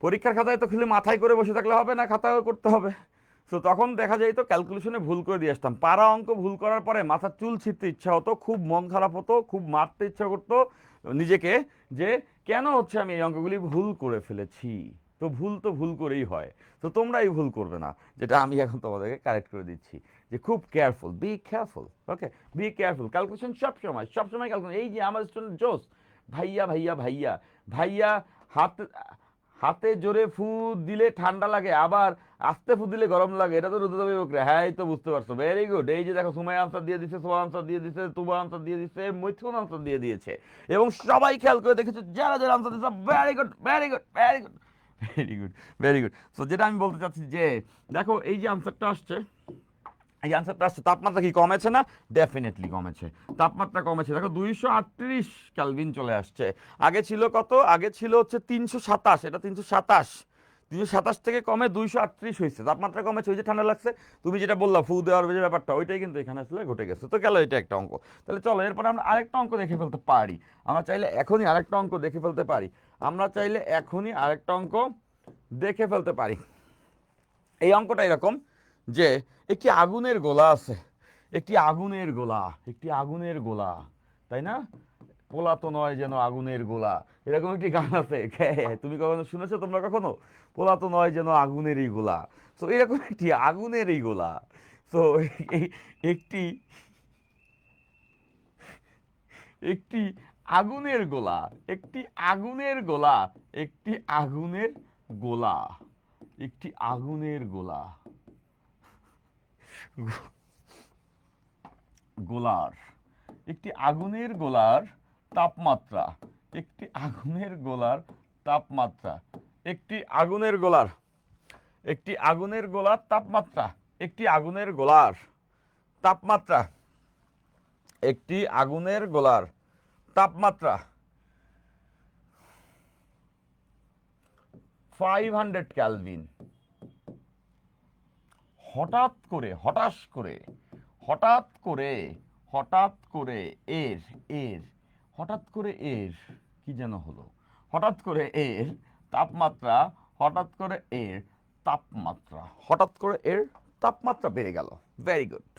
পরীক্ষার খাতায় তো খালি মাথায় করে বসে থাকলে হবে না, খাতায়ও করতে হবে। তো তখন দেখা যায় তো ক্যালকুলেশনে ভুল করে দিয়ে আসতাম। পারা অঙ্ক ভুল করার পরে মাথার চুল ছিঁড়তে ইচ্ছা হতো, খুব মন খারাপ হতো, খুব মারতে ইচ্ছা করতো নিজেকে, যে কেন হচ্ছে আমি এই অঙ্কগুলি ভুল করে ফেলেছি। তো ভুল করেই হয়। তো তোমরা এই ভুল করবে না, যেটা আমি এখন তোমাদেরকে কারেক্ট করে দিচ্ছি, যে খুব careful, be careful. Okay, be careful. Calculation সবসময় ক্যালকুলেশন। এই যে আমার স্টুডেন্ট জোস, ভাইয়া হাতে জোরে ফু দিলে ঠান্ডা লাগে, আবার আস্তে ফু দিলে গরম লাগে, এটা তো রুদ্রতাপীয় প্রক্রিয়া। হ্যাঁ, এই তো বুঝতে পারছো, ভেরি গুড। এই যে দেখো, সুমাই আনসার দিয়ে দিচ্ছে, সোয়া আনসার দিয়ে দিচ্ছে, তুবা আনসার দিয়ে দিচ্ছে, মৈথুন আনসার দিয়ে দিয়েছে, এবং সবাই খেয়াল করে দেখেছো যারা যারা আনসার দিচ্ছে, very good, very good, very good, very good, very good. তো যেটা আমি বলতে চাচ্ছি যে দেখো, এই যে আনসারটা আসছে, এই আনসারটা আসছে, তাপমাত্রা কি কমেছে না? ডেফিনেটলি কমেছে, তাপমাত্রা কমেছে। দেখো 238 ক্যালভিন চলে আসছে। আগে ছিল কত? আগে ছিল হচ্ছে 327, এটা 327, 327 থেকে কমে 238 হয়েছে, তাপমাত্রা কমেছে। ওই যে ঠান্ডা লাগছে, তুমি যেটা বললা ফু দেওয়ার যে ব্যাপারটা, ওইটাই কিন্তু এখানে আসলে ঘটে গেছে। তো গেল এটা একটা অঙ্ক। তাহলে চলো এরপরে আমরা আরেকটা অঙ্ক দেখে ফেলতে পারি। আমরা চাইলে এখনই আরেকটা অঙ্ক দেখে ফেলতে পারি। আমরা চাইলে এখনই আরেকটা অঙ্ক দেখে ফেলতে পারি। এই অঙ্কটা এরকম যে একটি আগুনের গোলা আছে, একটি আগুনের গোলা, একটি আগুনের গোলা, তাই না? পোলা তো নয় যেন আগুনের গোলা, এরকম একটি গান আছে। তুমি কখনো শুনেছো? তোমরা কখনো? পোলা তো নয় যেন আগুনেরই গোলা। তো এরকম একটি আগুনেরই গোলা। তো একটি একটি আগুনের গোলা, একটি আগুনের গোলা, একটি আগুনের গোলা, একটি আগুনের গোলা, গোলার, একটি আগুনের গোলার তাপমাত্রা, একটি আগুনের গোলার তাপমাত্রা, একটি আগুনের গোলার, একটি আগুনের গোলার তাপমাত্রা, একটি আগুনের গোলার তাপমাত্রা, একটি আগুনের গোলার তাপমাত্রা 500 ক্যালভিন। হঠাৎ করে, হঠাৎ করে, হঠাৎ করে, হঠাৎ করে এর এর হঠাৎ করে এর কি যেন হলো, হঠাৎ করে এর তাপমাত্রা, হঠাৎ করে এর তাপমাত্রা, হঠাৎ করে এর তাপমাত্রা বেড়ে গেল। Very good.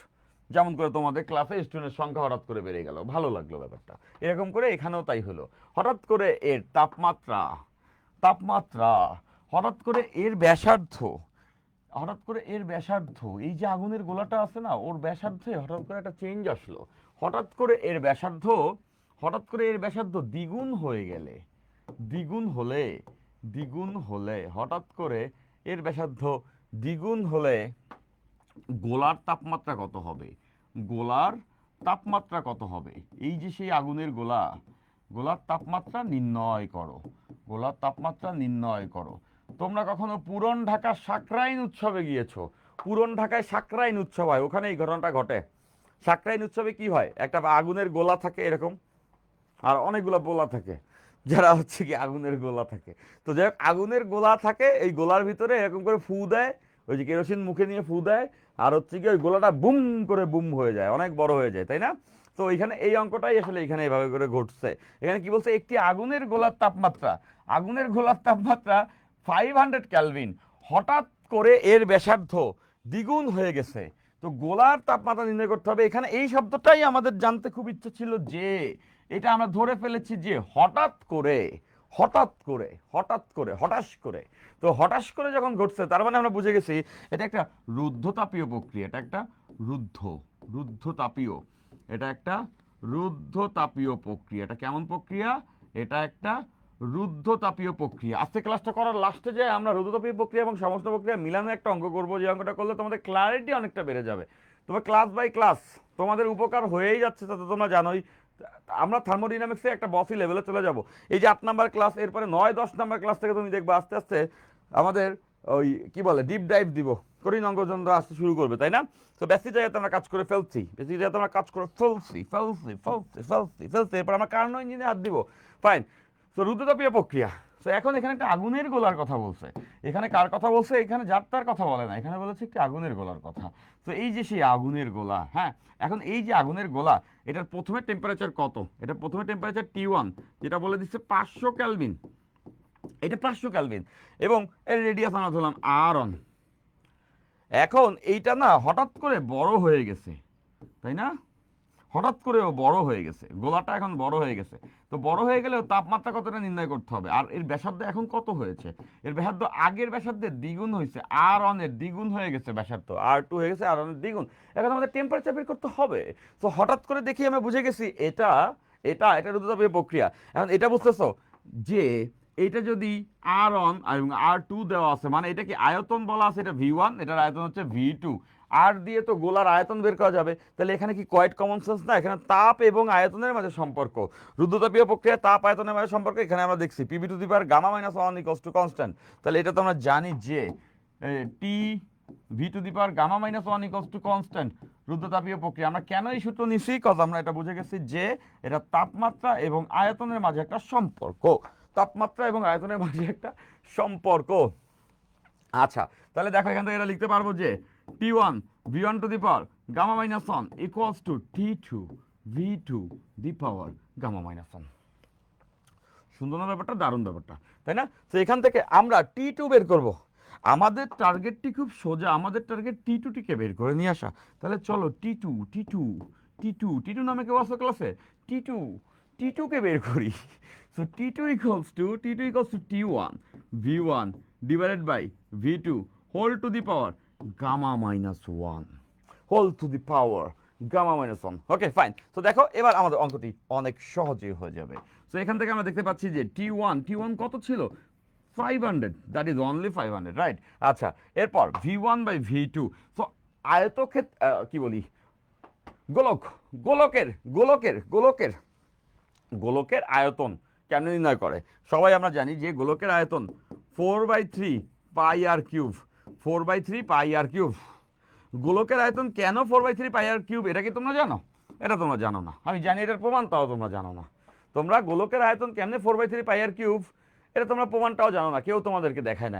যেমন করে তোমাদের ক্লাসে স্টুডেন্টের সংখ্যা হঠাৎ করে বেড়ে গেল, ভালো লাগলো ব্যাপারটা। এরকম করে এখানেও তাই হলো, হঠাৎ করে এর তাপমাত্রা, তাপমাত্রা, হঠাৎ করে এর ব্যাসার্ধ, হঠাৎ করে এর ব্যাসার্ধ, এই যে আগুনের গোলাটা আছে না, ওর ব্যাসার্ধে হঠাৎ করে একটা চেঞ্জ আসলো। হঠাৎ করে এর ব্যাসার্ধ, হঠাৎ করে এর ব্যাসার্ধ দ্বিগুণ হয়ে গেলে, দ্বিগুণ হলে, দ্বিগুণ হলে, হঠাৎ করে এর ব্যাসার্ধ দ্বিগুণ হলে গোলার তাপমাত্রা কত হবে? গোলার তাপমাত্রা কত হবে? এই যে সেই আগুনের গোলা, গোলার তাপমাত্রা নির্ণয় করো, গোলার তাপমাত্রা নির্ণয় করো। তোমরা কখনো পুরন ঢাকার সাকরাইন উৎসবে গিয়েছো? পুরন ঢাকায় সাকরাইন উৎসব হয়, ওখানে এই ঘটনাটা ঘটে। সাকরাইন উৎসবে কি হয়? একটা আগুনের গোলা থাকে এরকম, আর অনেকগুলো গোলা থাকে, যারা হচ্ছে কি আগুনের গোলা থাকে। তো যাই হোক, আগুনের গোলা থাকে, এই গোলার ভিতরে এরকম করে ফু দেয়, ওই যে কেরোসিন মুখে নিয়ে ফু দেয়, আর হচ্ছে কি ওই গোলাটা বুম করে বুম হয়ে যায়, অনেক বড় হয়ে যায়, তাই না? তো এখানে এই অঙ্কটাই আসলে এখানে এইভাবে করে ঘটছে। এখানে কি বলছে? একটি আগুনের গোলার তাপমাত্রা, আগুনের গোলার তাপমাত্রা 500 ক্যালভিন, হঠাৎ করে এর ব্যাসার্ধ দ্বিগুণ হয়ে গেছে। তো গোলার তাপমাত্রা নির্ণয় করতে হবে। এখানে এই শব্দটাই আমাদের জানতে খুব ইচ্ছে ছিল, যে এটা আমরা ধরে ফেলেছি যে হঠাৎ করে, হঠাৎ করে, হঠাৎ করে, হঠাৎ করে। তো হঠাৎ করে যখন ঘটছে, তার মানে আমরা বুঝে গেছি এটা একটা রুদ্ধতাপীয় প্রক্রিয়া, এটা একটা রুদ্ধ, রুদ্ধতাপীয়, এটা একটা রুদ্ধতাপীয় প্রক্রিয়া। এটা কেমন প্রক্রিয়া? এটা একটা রুদ্ধতাপীয় প্রক্রিয়া। আজকে ক্লাসটা করার লাস্টে যে আমরা রুদ্ধতাপীয় প্রক্রিয়া এবং সমস্ত প্রক্রিয়া মিলানো একটা অঙ্ক করবো, যে অঙ্কটা করলে তোমাদের ক্লারিটি অনেকটা বেড়ে যাবে। তবে ক্লাস বাই ক্লাস তোমাদের উপকার হয়েই যাচ্ছে, তা তো তোমরা জানোই। আমরা থার্মোডাইনামিক্সে একটা বসি লেভেলে চলে যাব। এই যে 8 নাম্বার ক্লাস, এরপরে 9-10 নাম্বার ক্লাস থেকে তুমি দেখবে আস্তে আস্তে আমাদের ওই কি বলে ডিপ ডাইভ দিব, কঠিন অঙ্কযন্ত্র আসতে শুরু করবে, তাই না? তো বেসিক জায়গাতে আমরা কাজ করে ফেলছি, বেসিক জায়গাতে আমরা কাজ করে ফেলছি ফেলছি ফেলছি ফেলছি ফেলছি, এরপর আমরা কার্নো ইঞ্জিনে হাত দিব। ফাইন। তো রুদ্ধতাপীয় প্রক্রিয়া। তো এখন এখানে একটা আগুনের গোলার কথা বলছে। এখানে কার কথা বলছে? এখানে যার তার কথা বলে না, এখানে বলেছে একটি আগুনের গোলার কথা। তো এই যে সেই আগুনের গোলা, হ্যাঁ, এখন এই যে আগুনের গোলা, এটার প্রথমে টেম্পারেচার কত? এটা প্রথমে টেম্পারেচার T1, যেটা বলে দিচ্ছে 500 ক্যালভিন, এটা 500 ক্যালভিন, এবং এর রেডিয়াস আমরা ধরলাম R1। এখন এইটা না হঠাৎ করে বড় হয়ে গেছে, তাই না? হঠাৎ করে ও বড় হয়ে গেছে, গোলাটা এখন বড় হয়ে গেছে। তো বড় হয়ে গেলে তাপমাত্রা কতটা নির্ণয় করতে হবে। আর এর ব্যাসার্ধ এখন কত হয়েছে? এর ব্যাসার্ধ আগের ব্যাসার্ধের দ্বিগুণ হয়েছে, R1 এর দ্বিগুণ হয়ে গেছে ব্যাসার্ধ, R2 হয়ে গেছে R1 এর দ্বিগুণ। এখন আমাদের টেম্পারেচার বের করতে হবে। তো হঠাৎ করে দেখি আমরা বুঝে গেছি এটা এটা এটা রুদ্ধতাপীয় প্রক্রিয়া। এখন এটা বুঝতেছো যে এইটা যদি আর অন এবং আর টু দেওয়া আছে, মানে এটা কি আয়তন বলা আছে, এটা V1, এটার আয়তন হচ্ছে V2, আর দিয়ে তো গোলার আয়তন বের করা যাবে, তাহলে এখানে কি কোয়াইট কমন সেন্স না, এখানে তাপ এবং আয়তনের মাঝে সম্পর্ক, রুদ্রতাপীয় প্রক্রিয়া তাপ আয়তনের মাঝে সম্পর্ক, এখানে আমরা দেখছি PV to the power gamma minus one equals to constant, তাহলে এটা তো আমরা জানি যে T V two the power gamma minus one equals to constant রুদ্রতাপীয় প্রক্রিয়া। আমরা কেন এই সূত্র নিচ্ছি, কজ আমরা এটা বুঝে গেছি যে এটা তাপমাত্রা এবং আয়তনের মাঝে একটা সম্পর্ক, তাপমাত্রা এবং আয়তনের মাঝে একটা সম্পর্ক। আচ্ছা, তাহলে দেখো এখান থেকে এটা লিখতে পারবো যে T1 V1 to the power gamma minus one equals to T2 V2 the power gamma minus one. সুন্দর না ব্যাপারটা, দারুণ ব্যাপারটা, তাই না? তো এখান থেকে আমরা T2 বের করব। আমাদের টার্গেটটি খুব সোজা, আমাদের টার্গেট T2 টিকে বের করে নিয়ে আসা। তাহলে চলো T2 নামে কেউ আছে ক্লাসে? T2 কে বের করি। So T2 equals to T1 V1 divided by V2 whole to the power gamma minus one, whole to the power gamma minus one. Okay fine. তো দেখো এবার আমাদের অঙ্কটি অনেক সহজেই হয়ে যাবে। তো এখান থেকে আমরা দেখতে পাচ্ছি যে T1 কত ছিল? 500, দ্যাট ইজ অনলি 500, রাইট? আচ্ছা, এরপর V1 বাই V2। সো আয়তক্ষেত্র কি বলি, গোলকের আয়তন কেমনে নির্ণয় করে? সবাই আমরা জানি যে গোলকের আয়তন 4/3 পাই আর কিউব, 4/3 পাই আর কিউব। গোলকের আয়তন কেন 4/3 পাই আর কিউব, এটা কি তোমরা জানো? এটা তোমরা জানো না, আমি জানি এটার প্রমাণ, তাও তোমরা জানো না। তোমরা গোলকের আয়তন কেমনে 4/3 পাই আর কিউব, এটা তোমরা প্রমাণটাও জানো না, কেউ তোমাদেরকে দেখায়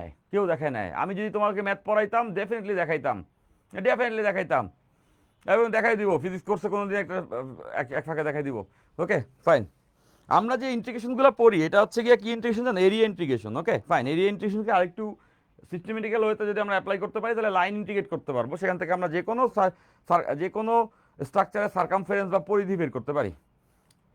নাই, আমি যদি তোমাকে ম্যাথ পড়াইতাম ডেফিনেটলি দেখাইতাম এবং দেখাই দিব, ফিজিক্স কোর্সে কোনোদিন একটা এক ফাঁকে দেখাই দিব। Okay fine. আমরা যে ইন্টিগ্রেশনগুলো পড়ি এটা হচ্ছে গিয়ে কি ইন্টিগ্রেশন জানো? Area integration. Okay fine. Area ইন্টিগ্রেশনকে আরেকটু সিস্টেমেটিক্যাল ওয়েতে যদি আমরা অ্যাপ্লাই করতে পারি তাহলে লাইন ইন্টিগ্রেট করতে পারবো, সেখান থেকে আমরা যে কোনো স্ট্রাকচারের সার্কামফারেন্স বা পরিধি বের করতে পারি,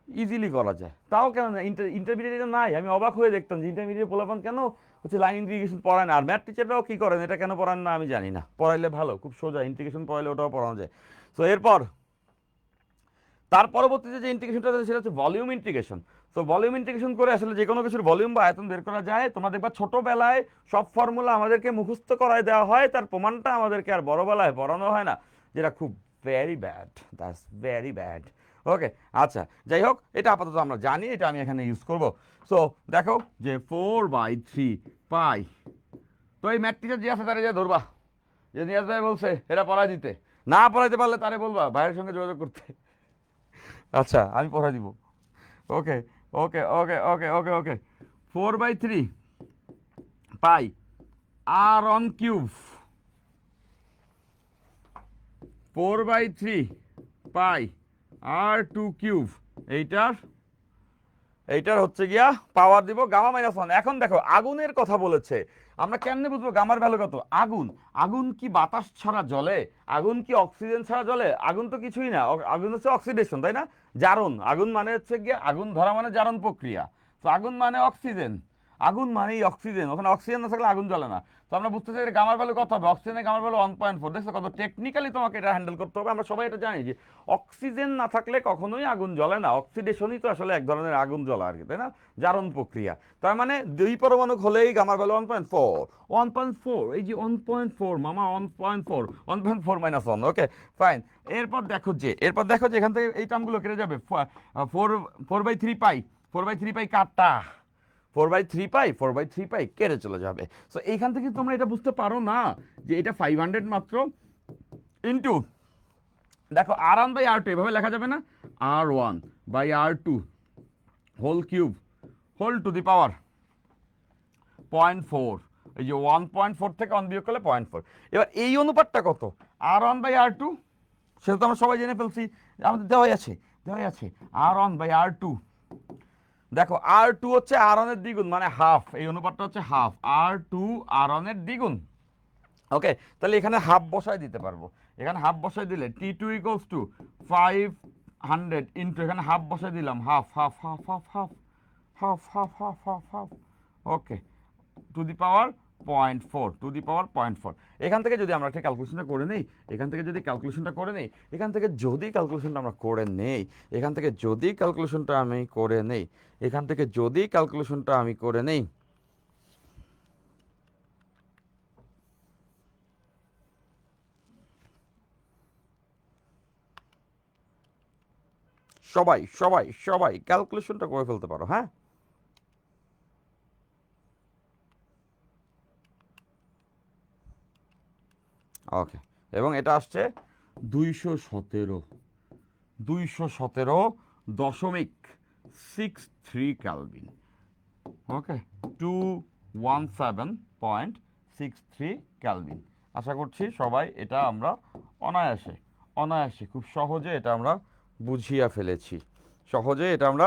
ইজিলি করা যায়। তাও কেন না ইন্টারমিডিয়েটে নাই, আমি অবাক হয়ে দেখতাম যে ইন্টারমিডিয়েট পোলাপান কেন হচ্ছে লাইন ইন্টিগ্রেশন পড়ায় না, আর ম্যাথ টিচাররাও কী করেন, এটা কেন পড়ান না আমি জানি না। পড়াইলে ভালো, খুব সোজা, ইন্টিগ্রেশন পড়াইলে ওটাও পড়ানো যায়। সো এরপর তার পরবর্তীতে যে ইন্টিগ্রেশনটা আছে সেটা হচ্ছে ভলিউম ইন্টিগ্রেশন। তো ভলিউম ইন্টিগ্রেশন করে আসলে যে কোনো কিছুর ভলিউম বা আয়তন বের করা যায়। তোমরা দেখবা ছোটবেলায় সব ফর্মুলা আমাদেরকে মুখস্থ করায় দেওয়া হয়, তার প্রমাণটা আমাদেরকে আর বড়বেলায় পড়ানো হয় না, যেটা খুব very bad, that's very bad. Okay আচ্ছা, যাই হোক, এটা আপাতত আমরা জানি, এটা আমি এখানে ইউজ করব। সো দেখো যে 4/3 পাই, তো এই ম্যাথ টিচার যে আছে তারা যে ধরবা, যে নিয়াজ ভাই বলছে এটা পড়াই দিতে, না পড়াইতে পারলে তারে বলবা ভাইয়ের সঙ্গে যোগাযোগ করতে। আচ্ছা আমি পড়াই দিব। ওকে okay okay okay okay okay 4/3 pi R on cube, 4/3 pi R two cube, এইটার হচ্ছে গিয়া পাওয়ার দিব গামা মাইনাস ওয়ান। এখন দেখো আগুনের কথা বলেছে, আমরা কেমনে বুঝবো গামার ভ্যালু কত? আগুন কি বাতাস ছাড়া জ্বলে? আগুন কি অক্সিজেন ছাড়া জ্বলে? আগুন তো কিছুই না, আগুন হচ্ছে অক্সিডেশন, তাই না? জারণ, আগুন মানে হচ্ছে গিয়ে আগুন ধরা মানে জারণ প্রক্রিয়া। তো আগুন মানে অক্সিজেন, আগুন মানেই অক্সিজেন, ওখানে অক্সিজেন না থাকলে আগুন জ্বলে না। তো আমরা বুঝতে চাই গামার ভ্যালু কত হবে, অক্সিজেনের গামার ভ্যালু 1.4। দেখছো কত টেকনিক্যালি তোমাকে এটা হ্যান্ডেল করতে হবে। আমরা সবাই এটা জানি যে অক্সিজেন না থাকলে কখনোই আগুন জ্বলে না, অক্সিডেশনই তো আসলে এক ধরনের আগুন জ্বলা আর কি, তাই না? জারণ প্রক্রিয়া। তার মানে 2 পরমাণু হলেই গামার ভ্যালু 1.4, এই যে 1.4 মামা, 1.4 মাইনাস 1। Okay fine. এরপর দেখো যে এখান থেকে এই টার্মগুলো কেটে যাবে। 4/3 পাই কাটা, 4/3 পাই কেটে চলে যাবে। সো এইখান থেকে তোমরা এটা বুঝতে পারো না যে এটা 500 মাত্র ইন্টু, দেখো R1/R2 এভাবে লেখা যাবে না, R1/R2 whole cube whole to the power 0.4। এই যে 1.4 থেকে 1 বিয়োগ করলে 0.4। এবার এই অনুপাতটা কত? R1/R2, সেটা তো আমরা সবাই জেনে ফেলছি, আমাদের দেওয়াই আছে R1/R2। দেখো R2 হচ্ছে R1 এর দ্বিগুণ, মানে হাফ, এই অনুপাতটা হচ্ছে হাফ, R2 R1 এর দ্বিগুণ। ওকে, তাহলে এখানে হাফ বসায় দিতে পারবো, এখানে হাফ বসায় দিলে T2 ইকুয়ালস টু 500 ইন্টু, এখানে হাফ বসায় দিলাম, half half half half half half half half half half, okay, to the power 0.4 to the power 0.4। এখান থেকে যদি আমরা একটা ক্যালকুলেশনটা করে নেই, এখান থেকে যদি ক্যালকুলেশনটা করে নেই, এখান থেকে যদি ক্যালকুলেশনটা আমরা করে নেই, এখান থেকে যদি ক্যালকুলেশনটা আমি করে নেই, এখান থেকে যদি ক্যালকুলেশনটা আমি করে নেই, সবাই সবাই সবাই ক্যালকুলেশনটা করে ফেলতে পারো, হ্যাঁ? ওকে, এবং এটা আসছে 217, 217.63 কেলভিন। ওকে, 217.63 কেলভিন। আশা করছি সবাই এটা আমরা অনায়াসে অনায়াসে খুব সহজে এটা আমরা বুঝিয়ে ফেলেছি, সহজে এটা আমরা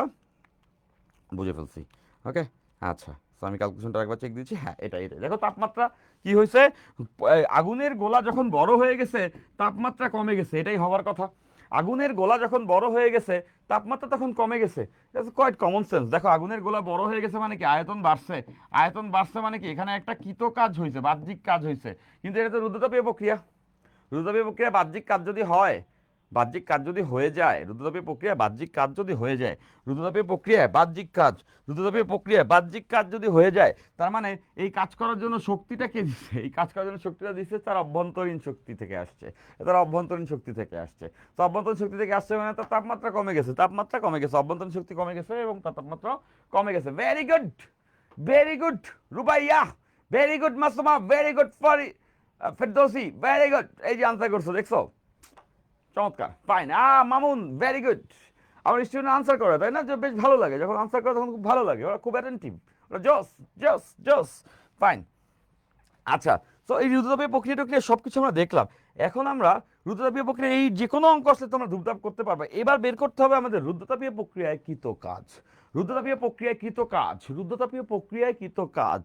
বুঝে ফেলছি। ওকে, আচ্ছা, তো আমি ক্যালকুলেশনটা একবার চেক দিচ্ছি। হ্যাঁ, এটাই দেখো তাপমাত্রা কি হয়েছে, আগুনের গোলা যখন বড় হয়ে গেছে তাপমাত্রা কমে গেছে, এটাই হওয়ার কথা। আগুনের গোলা যখন বড় হয়ে গেছে তাপমাত্রা তখন কমে গেছে। Quite common sense. দেখো আগুনের গোলা বড় হয়ে গেছে মানে কি, আয়তন বাড়ছে। আয়তন বাড়ছে মানে কি, এখানে একটা কৃত কাজ হয়েছে, বাহ্যিক কাজ হয়েছে। কিন্তু এটা তো রুদ্রতাপীয় প্রক্রিয়া। রুদ্রতাপীয় প্রক্রিয়া বাহ্যিক কাজ যদি হয়, বাহ্যিক কাজ যদি হয়ে যায়, রুদ্রতাপীয় প্রক্রিয়া বাহ্যিক কাজ যদি হয়ে যায়, রুদ্রতাপীয় প্রক্রিয়ায় বাহ্যিক কাজ, রুদ্রতাপীয় প্রক্রিয়ায় বাহ্যিক কাজ যদি হয়ে যায়, তার মানে এই কাজ করার জন্য শক্তিটা কে দিচ্ছে? এই কাজ করার জন্য শক্তিটা দিচ্ছে তার অভ্যন্তরীণ শক্তি থেকে আসছে, তার অভ্যন্তরীণ শক্তি থেকে আসছে। তো অভ্যন্তরীণ শক্তি থেকে আসছে মানে তার তাপমাত্রা কমে গেছে, তাপমাত্রা কমে গেছে, অভ্যন্তরীণ শক্তি কমে গেছে এবং তার তাপমাত্রা কমে গেছে। Very good, very good Rubaiya, very good Masuma, very good Ferdousi, very good. এই যে আনসার করছো, দেখছো? চমৎকার, ফাইন। Mamun, very good. আমার স্টুডেন্ট আনসার করে, তাই না? যে বেশ ভালো লাগে যখন আনসার করে, তখন খুব ভালো লাগে, ওরা খুব অ্যাটেন্টিভ, ওরা জোস জোস জোস। ফাইন, আচ্ছা। তো এই রুদ্রতাপীয় প্রক্রিয়া টক্রিয়া সব কিছু আমরা দেখলাম। এখন আমরা রুদ্রতাপীয় প্রক্রিয়া এই যে কোনো অঙ্ক আসলে তোমরা ধূপধাপ করতে পারবে। এবার বের করতে হবে আমাদের রুদ্রতাপীয় প্রক্রিয়ায় কৃত কাজ, রুদ্রতাপীয় প্রক্রিয়ায় কৃত কাজ, রুদ্রতাপীয় প্রক্রিয়ায় কৃত কাজ,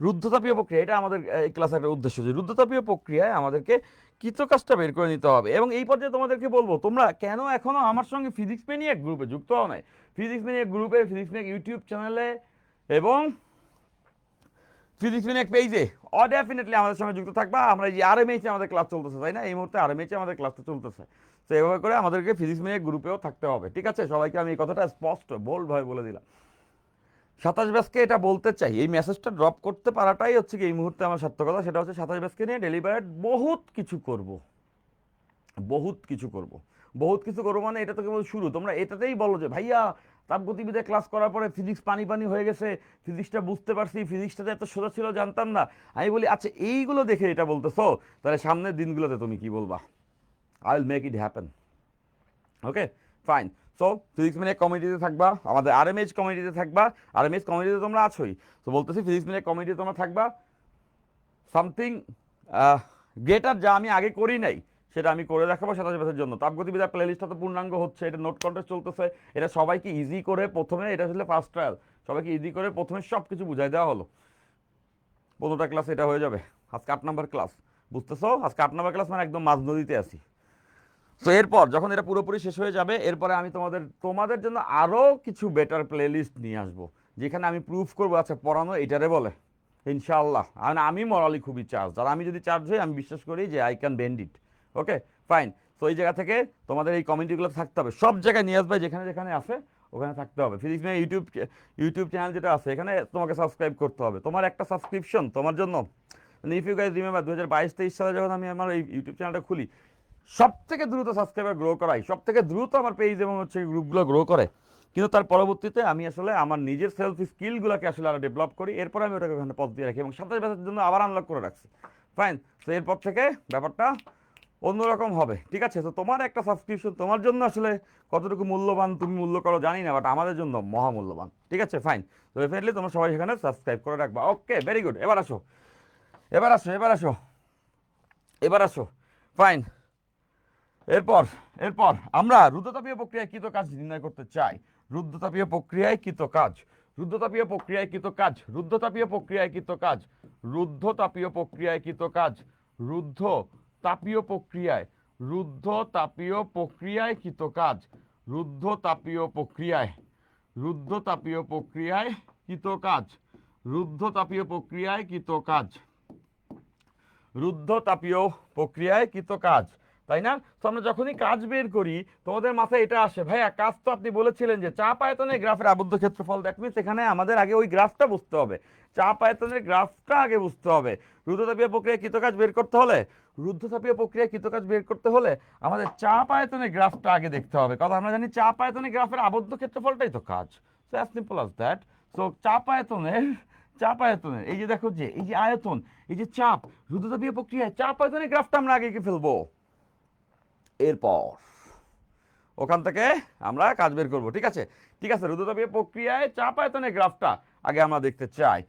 রুদ্রতাপীয় প্রক্রিয়া। এটা আমাদের এই ক্লাসের একটা উদ্দেশ্য যে রুদ্রতাপীয় প্রক্রিয়ায় আমাদেরকে কৃত কাজটা বের করে নিতে হবে। এবং এই পর্যায়ে তোমাদেরকে বলবো, তোমরা কেন এখনো আমার সঙ্গে ফিজিক্স ম্যানিয়াক গ্রুপে যুক্ত হও নাই? ফিজিক্স ম্যানিয়াক গ্রুপে, ফিজিক্স ম্যানিয়াক ইউটিউব চ্যানেলে এবং ফিজিক্স মিনিট পেজে ডেফিনেটলি আমাদের সঙ্গে যুক্ত থাকবা। আমরা এই যে আরএমএইচে আমাদের ক্লাস চলতেছে, তাই না? এই মুহূর্তে আরএমএইচে আমাদের ক্লাসটা চলতেছে। তো এভাবে করে আমাদেরকে ফিজিক্স মিনিট গ্রুপেও থাকতে হবে, ঠিক আছে? সবাইকে আমি এই কথাটা স্পষ্ট বোল্ডভাবে বলে দিলাম। 27 ব্যাচকে এটা বলতে চাই, এই মেসেজটা ড্রপ করতে পারাটাই হচ্ছে কি এই মুহূর্তে আমার সার্থকতা। সেটা হচ্ছে 27 ব্যাচকে নিয়ে ডেলিভারেট বহুত কিছু করব, বহুত কিছু করব, বহুত কিছু করবো। মানে এটা তো কেবল শুরু। তোমরা এটাতেই বলো যে ভাইয়া তাপগতিবিদ্যা ক্লাস করার পরে ফিজিক্স পানি পানি হয়ে গেছে, ফিজিক্সটা বুঝতে পারছি, ফিজিক্সটা এত সোজা ছিল জানতাম না। আমি বলি আচ্ছা এইগুলো দেখে এটা বলতেছো, তাহলে সামনের দিনগুলোতে তুমি কি বলবা? I will make it happen. Okay, fine. So physics minute কমিটিতে থাকবা, আমাদের আরএমএইচ কমিটিতে থাকবা। আরএমএইচ কমিটিতে তোমরা আছোই, তো বলতেছি ফিজিক্স মিনিট কমিটিতে তোমরা থাকবা। সামথিং গ্রেটার যা আমি আগে করি নাই সেটা আমি করে দেখাবো 27 বছরের জন্য। তাপগতিবিদ্যা প্লেলিস্টটা তো পূর্ণাঙ্গ হচ্ছে, এটা নোট কন্টেস্ট চলতেছে। এটা সবাইকে ইজি করে প্রথমে, এটা আসলে ফার্স্ট ট্রায়াল, সবাইকে ইজি করে প্রথমে সব কিছু বুঝাই দেওয়া হলো। 15টা ক্লাস এটা হয়ে যাবে। আজকে 8 নাম্বার ক্লাস, বুঝতেছো? আজকে 8 নাম্বার ক্লাস মানে একদম মাঝ নদীতে আছি। তো এরপর যখন এটা পুরোপুরি শেষ হয়ে যাবে, এরপরে আমি তোমাদের জন্য আরও কিছু বেটার প্লেলিস্ট নিয়ে আসবো, যেখানে আমি প্রুফ করবো আচ্ছা পড়ানো এটারে বলে, ইনশাআল্লাহ। আর আমি মরালি খুবই চার্জ, আর আমি যদি চার্জ হই আমি বিশ্বাস করি যে I can bend it. Okay, fine. তো এই জায়গা থেকে তোমাদের এই কমিউনিটিগুলো থাকতে হবে, সব জায়গায় নিয়ে আসবে, যেখানে যেখানে আছে ওখানে থাকতে হবে। ফিজিক্স নিয়ে ইউটিউব চ্যানেল যেটা আছে, এখানে তোমাকে সাবস্ক্রাইব করতে হবে। তোমার একটা সাবস্ক্রিপশন তোমার জন্য, মানে ইফ ইউ গাইজ রিমেম্বার 2022-23 সালে যখন আমি আমার এই ইউটিউব চ্যানেলটা খুলি, সব থেকে দ্রুত সাবস্ক্রাইবার গ্রো করাই, সব থেকে দ্রুত আমার পেজ এবং হচ্ছে গ্রুপগুলো গ্রো করে। কিন্তু তার পরবর্তীতে আমি আসলে আমার নিজের সেলফ স্কিলগুলোকে আসলে আরো ডেভেলপ করি, এরপরে আমি ওটাকে ওখানে পথ দিয়ে রাখি এবং 27 বছরের জন্য আবার আনলক করে রাখছি। ফাইন। তো এরপর থেকে ব্যাপারটা অন্যরকম হবে, ঠিক আছে? তো তোমার একটা সাবস্ক্রিপশন তোমার জন্য আসলে কতটুকু মূল্যবান তুমি মূল্য করো জানি না, বাট আমাদের জন্য মহামূল্যবান, ঠিক আছে? ফাইন। তো ডেফিনেটলি তোমরা সবাই সেখানে সাবস্ক্রাইব করে রাখবা। ওকে, ভেরি গুড। এবার আসো, এবার আসো, এবার আসো, এবার আসো। ফাইন। এরপর এরপর আমরা রুদ্রতাপীয় প্রক্রিয়ায় কৃত কাজ নির্ণয় করতে চাই। রুদ্রতাপীয় প্রক্রিয়ায় কৃত কাজ, রুদ্রতাপীয় প্রক্রিয়ায় কৃত কাজ, রুদ্রতাপীয় প্রক্রিয়ায় কৃত কাজ, রুদ্ধতাপীয় প্রক্রিয়ায় কৃত কাজ, রুদ্ধ তাপীয় প্রক্রিয়ায়, রুদ্ধ তাপীয় প্রক্রিয়ায় কৃত কাজ, রুদ্ধ তাপীয় প্রক্রিয়ায়, রুদ্ধ তাপীয় প্রক্রিয়ায় কৃত কাজ, রুদ্ধ তাপীয় প্রক্রিয়ায় কৃত কাজ, রুদ্ধ তাপীয় প্রক্রিয়ায় কৃত কাজ, তাই না? তো আমরা যখনই কাজ বের করি তোমাদের মাথায় এটা আসে, ভাইয়া কাজ তো আপনি বলেছিলেন যে চাপ আয়তনে গ্রাফের আবদ্ধ ক্ষেত্রফল, দ্যাট মিনস এখানে আমাদের আগে ওই গ্রাফটা বুঝতে হবে, চাপ আয়তনের গ্রাফটা আগে বুঝতে হবে। রুদ্ধতাপীয় প্রক্রিয়ায় কৃত কাজ বের করতে হলে, রুদ্ধতাপীয় প্রক্রিয়ায় কৃত কাজ বের করতে হলে আমাদের চাপ আয়তনের গ্রাফটা আগে দেখতে হবে, কথা আমরা জানি চাপ আয়তনের গ্রাফের আবদ্ধ ক্ষেত্রফলটাই তো কাজ। So as simple as that. So চাপ আয়তনের এই যে দেখো যে এই যে আয়তন, এই যে চাপ, রুদ্ধতাপীয় প্রক্রিয়ায় চাপ আয়তনের গ্রাফটা আমরা আগে এঁকে ফেলবো, এরপর ওখান থেকে আমরা কাজ বের করবো। ঠিক আছে, ঠিক আছে, রুদ্ধতাপীয় প্রক্রিয়ায় চাপ আয়তনের গ্রাফটা আগে আমরা দেখতে চাই,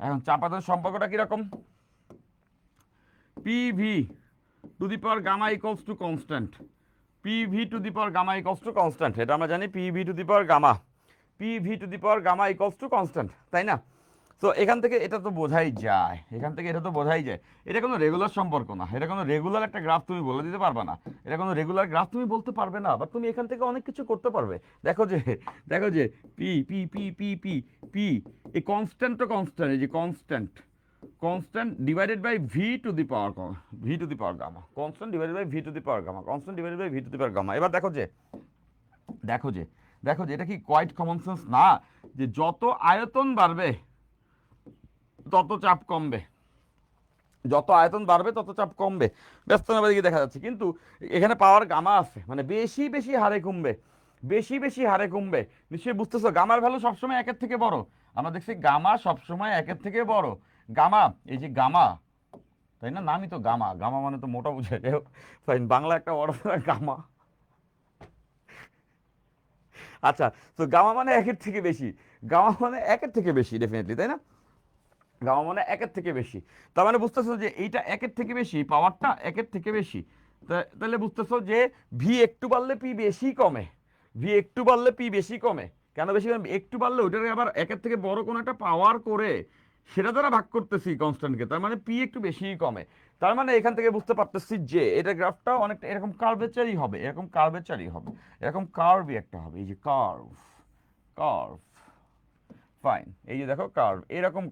এখন চাপ আয়তনের সম্পর্কটা কিরকম? PV to the power gamma equals to constant, PV to the power gamma equals to constant, এটা আমরা জানি, PV to the power gamma equals to constant, তাই না? তো এখান থেকে এটা তো বোঝাই যায়, এটা কোনো রেগুলার সম্পর্ক না, এটা কোনো রেগুলার একটা গ্রাফ তুমি বলে দিতে পারবে না, এটা কোনো রেগুলার গ্রাফ তুমি বলতে পারবে না, বাট তুমি এখান থেকে অনেক কিছু করতে পারবে। দেখো যে P P P P P P এই কনস্ট্যান্ট তো কনস্ট্যান্ট, এই যে constant divided by V two the power gamma, constant divided by V two the power gamma, এবার দেখো যে এটা কি কোয়াইট কমন সেন্স না, যে যত আয়তন বাড়বে তত চাপ কমবে, ব্যস্ত না দিকে দেখা যাচ্ছে, কিন্তু এখানে পাওয়ার গামা আছে, মানে বেশি হারে কমবে, নিশ্চয়ই বুঝতেছো। গামার ভ্যালু সবসময় একের থেকে বড়, আমরা দেখছি গামা সবসময় একের থেকে বড়। গামা, এই যে গামা, তাই না, নামই তো গামা, মানে তো মোটা বুঝে, ফাইন, বাংলা একটা বড় গামা, আচ্ছা। তো গামা মানে একের থেকে বেশি, ডেফিনেটলি, তাই না? গামা মানে একের থেকে বেশি, তার মানে বুঝতেছো যে এইটা একের থেকে বেশি, পাওয়ারটা একের থেকে বেশি, তাহলে বুঝতেছো যে ভি একটু বাড়লে পি বেশি কমে, কেন বেশি কমে? একটু বাড়লে ওইটারে আবার একের থেকে বড় কোনো একটা পাওয়ার করে সেটা দ্বারা ভাগ করতেছি কনস্ট্যান্টকে, তার মানে পি একটু বেশিই কমে। তার মানে এখান থেকে বুঝতে পারতেছি যে এটা গ্রাফটা অনেকটা এরকম কার্ভেচারই হবে, এরকম কার্ভই একটা হবে, এই যে কার্ভ, ফাইন, এই যে দেখো কার্ভ, এরকম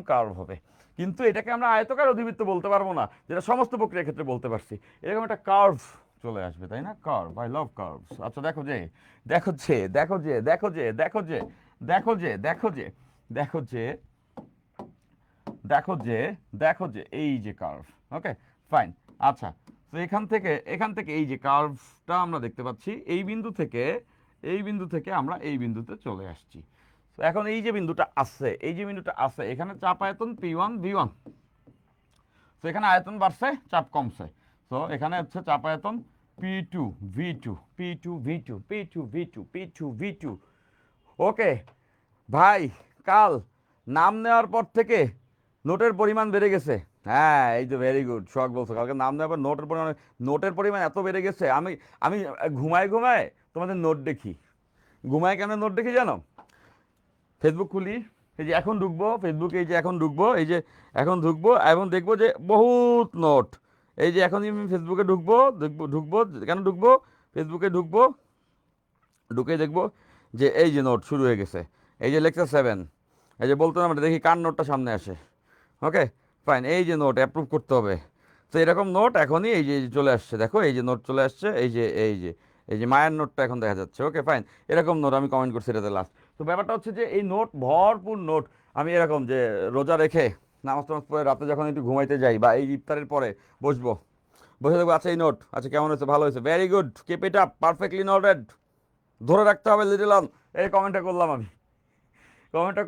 কার্ভ হবে, কিন্তু এটাকে আমরা আয়তকার অধিবৃত্ত বলতে পারবো না, যেটা সমস্ত প্রক্রিয়ার ক্ষেত্রে বলতে পারছি, এরকম একটা কার্ভ চলে আসবে, তাই না? Curve, I love curves. আচ্ছা, দেখো যে এই যে কার্ভ, ওকে, ফাইন। আচ্ছা, তো এখান থেকে এই যে কার্ভটা আমরা দেখতে পাচ্ছি, এই বিন্দু থেকে আমরা এই বিন্দুতে চলে আসছি। তো এখন এই যে বিন্দুটা আছে, এখানে চাপ আয়তন P1 V1, তো এখানে আয়তন বাড়ছে, চাপ কমছে, তো এখানে হচ্ছে চাপ আয়তন P2 V2, ওকে ভাই। কাল নাম নেওয়ার পর থেকে নোটের পরিমাণ বেড়ে গেছে, হ্যাঁ, এই তো ভেরি গুড, শখ বলছো, কালকে নাম নেওয়ার পর নোটের পরিমাণ এত বেড়ে গেছে, আমি ঘুমায় তোমাদের নোট দেখি, কেন নোট দেখি জানো? ফেসবুক খুলি, এই যে এখন ঢুকবো ফেসবুকে, এখন ঢুকবো এবং দেখবো যে বহুত নোট, এই যে এখন আমি ফেসবুকে ঢুকবো কেন ঢুকবো? ফেসবুকে ঢুকে দেখবো যে এই যে নোট শুরু হয়ে গেছে, এই যে লেকচার 7, এই যে বলতে না, দেখি কার নোটটা সামনে আসে, ওকে, ফাইন, এই যে নোট অ্যাপ্রুভ করতে হবে, তো এরকম নোট এখনই এই যে চলে আসছে, দেখো এই যে নোট চলে আসছে, এই যে মায়ের নোটটা এখন দেখা যাচ্ছে, ওকে, ফাইন, এরকম নোট আমি কমেন্ট করছি এটাতে লাস্ট। তো ব্যাপারটা হচ্ছে যে এই নোট, ভরপুর নোট, আমি এরকম যে রোজা রেখে নামাজ টামাজ পড়ে রাতে যখন একটু ঘুমাইতে যাই বা এই ইফতারের পরে বসে দেখবো, আচ্ছা এই নোট, আচ্ছা কেমন হয়েছে, ভালো হয়েছে, very good, keep it up, perfectly noted, ধরে রাখতে হবে লিটল অন, এই কমেন্টটা